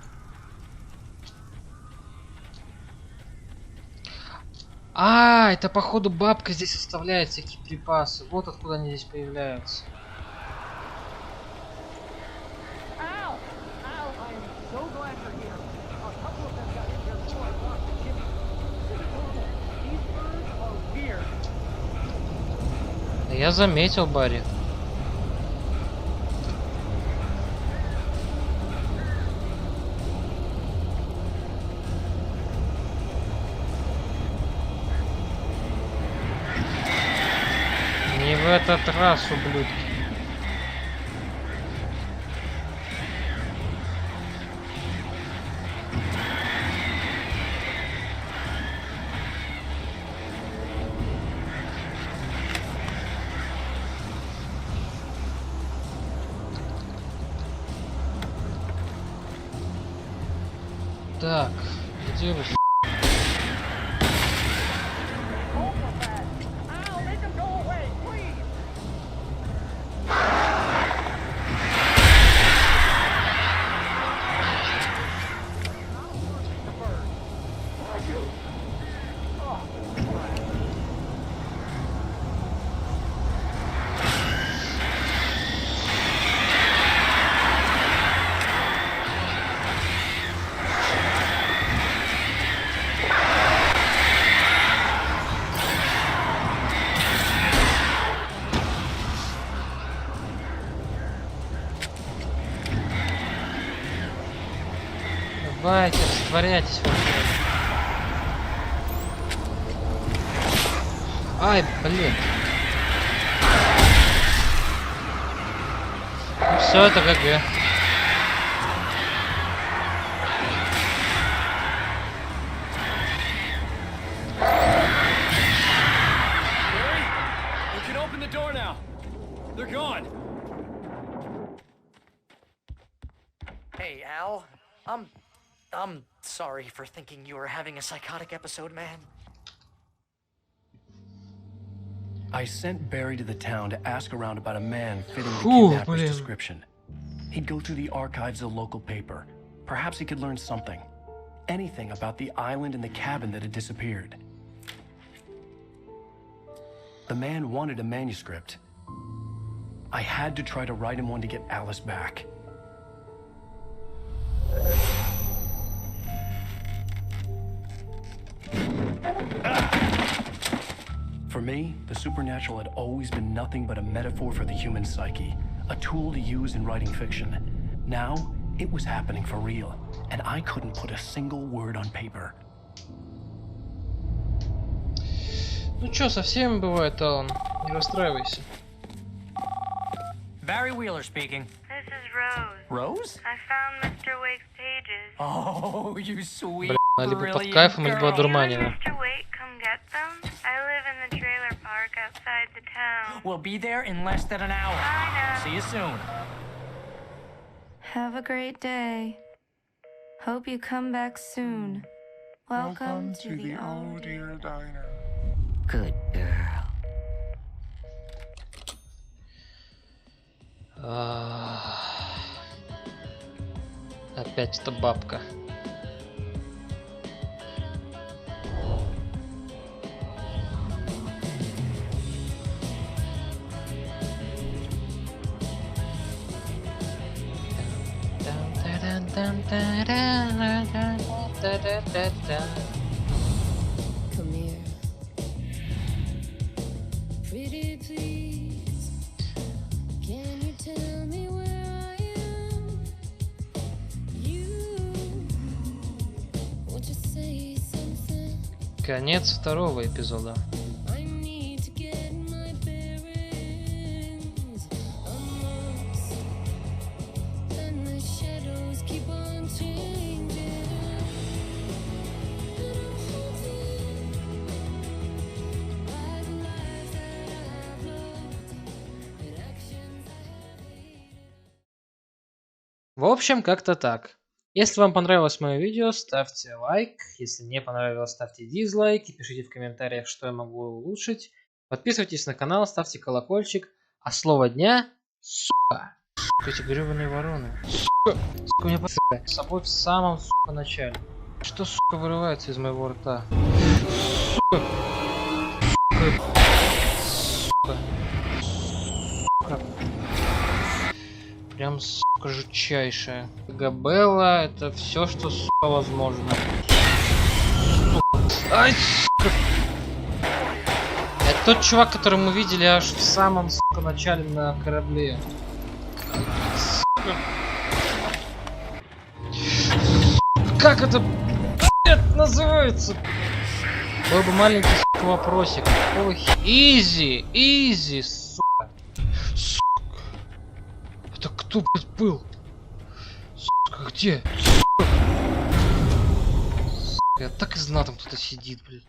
[SPEAKER 4] А, это походу бабка здесь оставляет всякие припасы. Вот откуда они здесь появляются. Я заметил, Барри. Не в этот раз, ублюдки. Так, где вы? притворяйтесь вообще. Ай, блин. Ну, все, это ГГ.
[SPEAKER 13] Hey, Al. I'm sorry for thinking you were having a psychotic episode, man.
[SPEAKER 1] I sent Barry to the town to ask around about a man fitting the kidnapper's description. He'd go through the archives of the local paper. Perhaps he could learn something. Anything about the island and the cabin that had disappeared. The man wanted a manuscript. I had to try to write him one to get Alice back. For me, the supernatural had always been nothing but a metaphor for the human psyche, a tool to use in writing fiction. Now, it was happening for real, and I couldn't put a single word on paper.
[SPEAKER 4] Ну чё, со всеми бывает, Алан. Не расстраивайся.
[SPEAKER 12] Barry Wheeler speaking.
[SPEAKER 21] This is Rose.
[SPEAKER 12] Rose?
[SPEAKER 21] I found Mr. Wake's pages.
[SPEAKER 12] Oh, you sweet,
[SPEAKER 4] Бля, либо под кайфом, либо одурманена.
[SPEAKER 21] Mr. Wake come get them? I live in the trailer park outside the town.
[SPEAKER 12] We'll be there in less than an hour.
[SPEAKER 21] I know.
[SPEAKER 12] See you soon.
[SPEAKER 2] Have a great day. Hope you come back soon. Welcome to the old dear diner.
[SPEAKER 9] Good girl.
[SPEAKER 4] Опять эта бабка.
[SPEAKER 22] Come here. Pretty please. Can you tell me where I am? You. Won't you say something?
[SPEAKER 4] Конец второго эпизода.
[SPEAKER 22] I need to get my bearings amongst. And the shadows keep on changing.
[SPEAKER 4] В общем, как-то так. Если вам понравилось мое видео, ставьте лайк. Если не понравилось, ставьте дизлайк. И пишите в комментариях, что я могу улучшить. Подписывайтесь на канал, ставьте колокольчик. А слово дня — сука. Эти гребаные вороны. Сука. Сука, меня с собой в самом, сука, начале. Что, сука, вырывается из моего рта? Сука. Сука. Сука. Прям, сука, жутчайшая. Габелла — это все, что, сука, возможно. Сука. Ай, сука. Это тот чувак, который мы видели аж в самом, сука, начале на корабле. Сука. Как это, блядь, называется? Был бы маленький, сука, вопросик. Изи, изи, сука. Сука. Это кто, блядь, был? Сука, где? Сука. Сука, я так и знал, там кто-то сидит, блядь.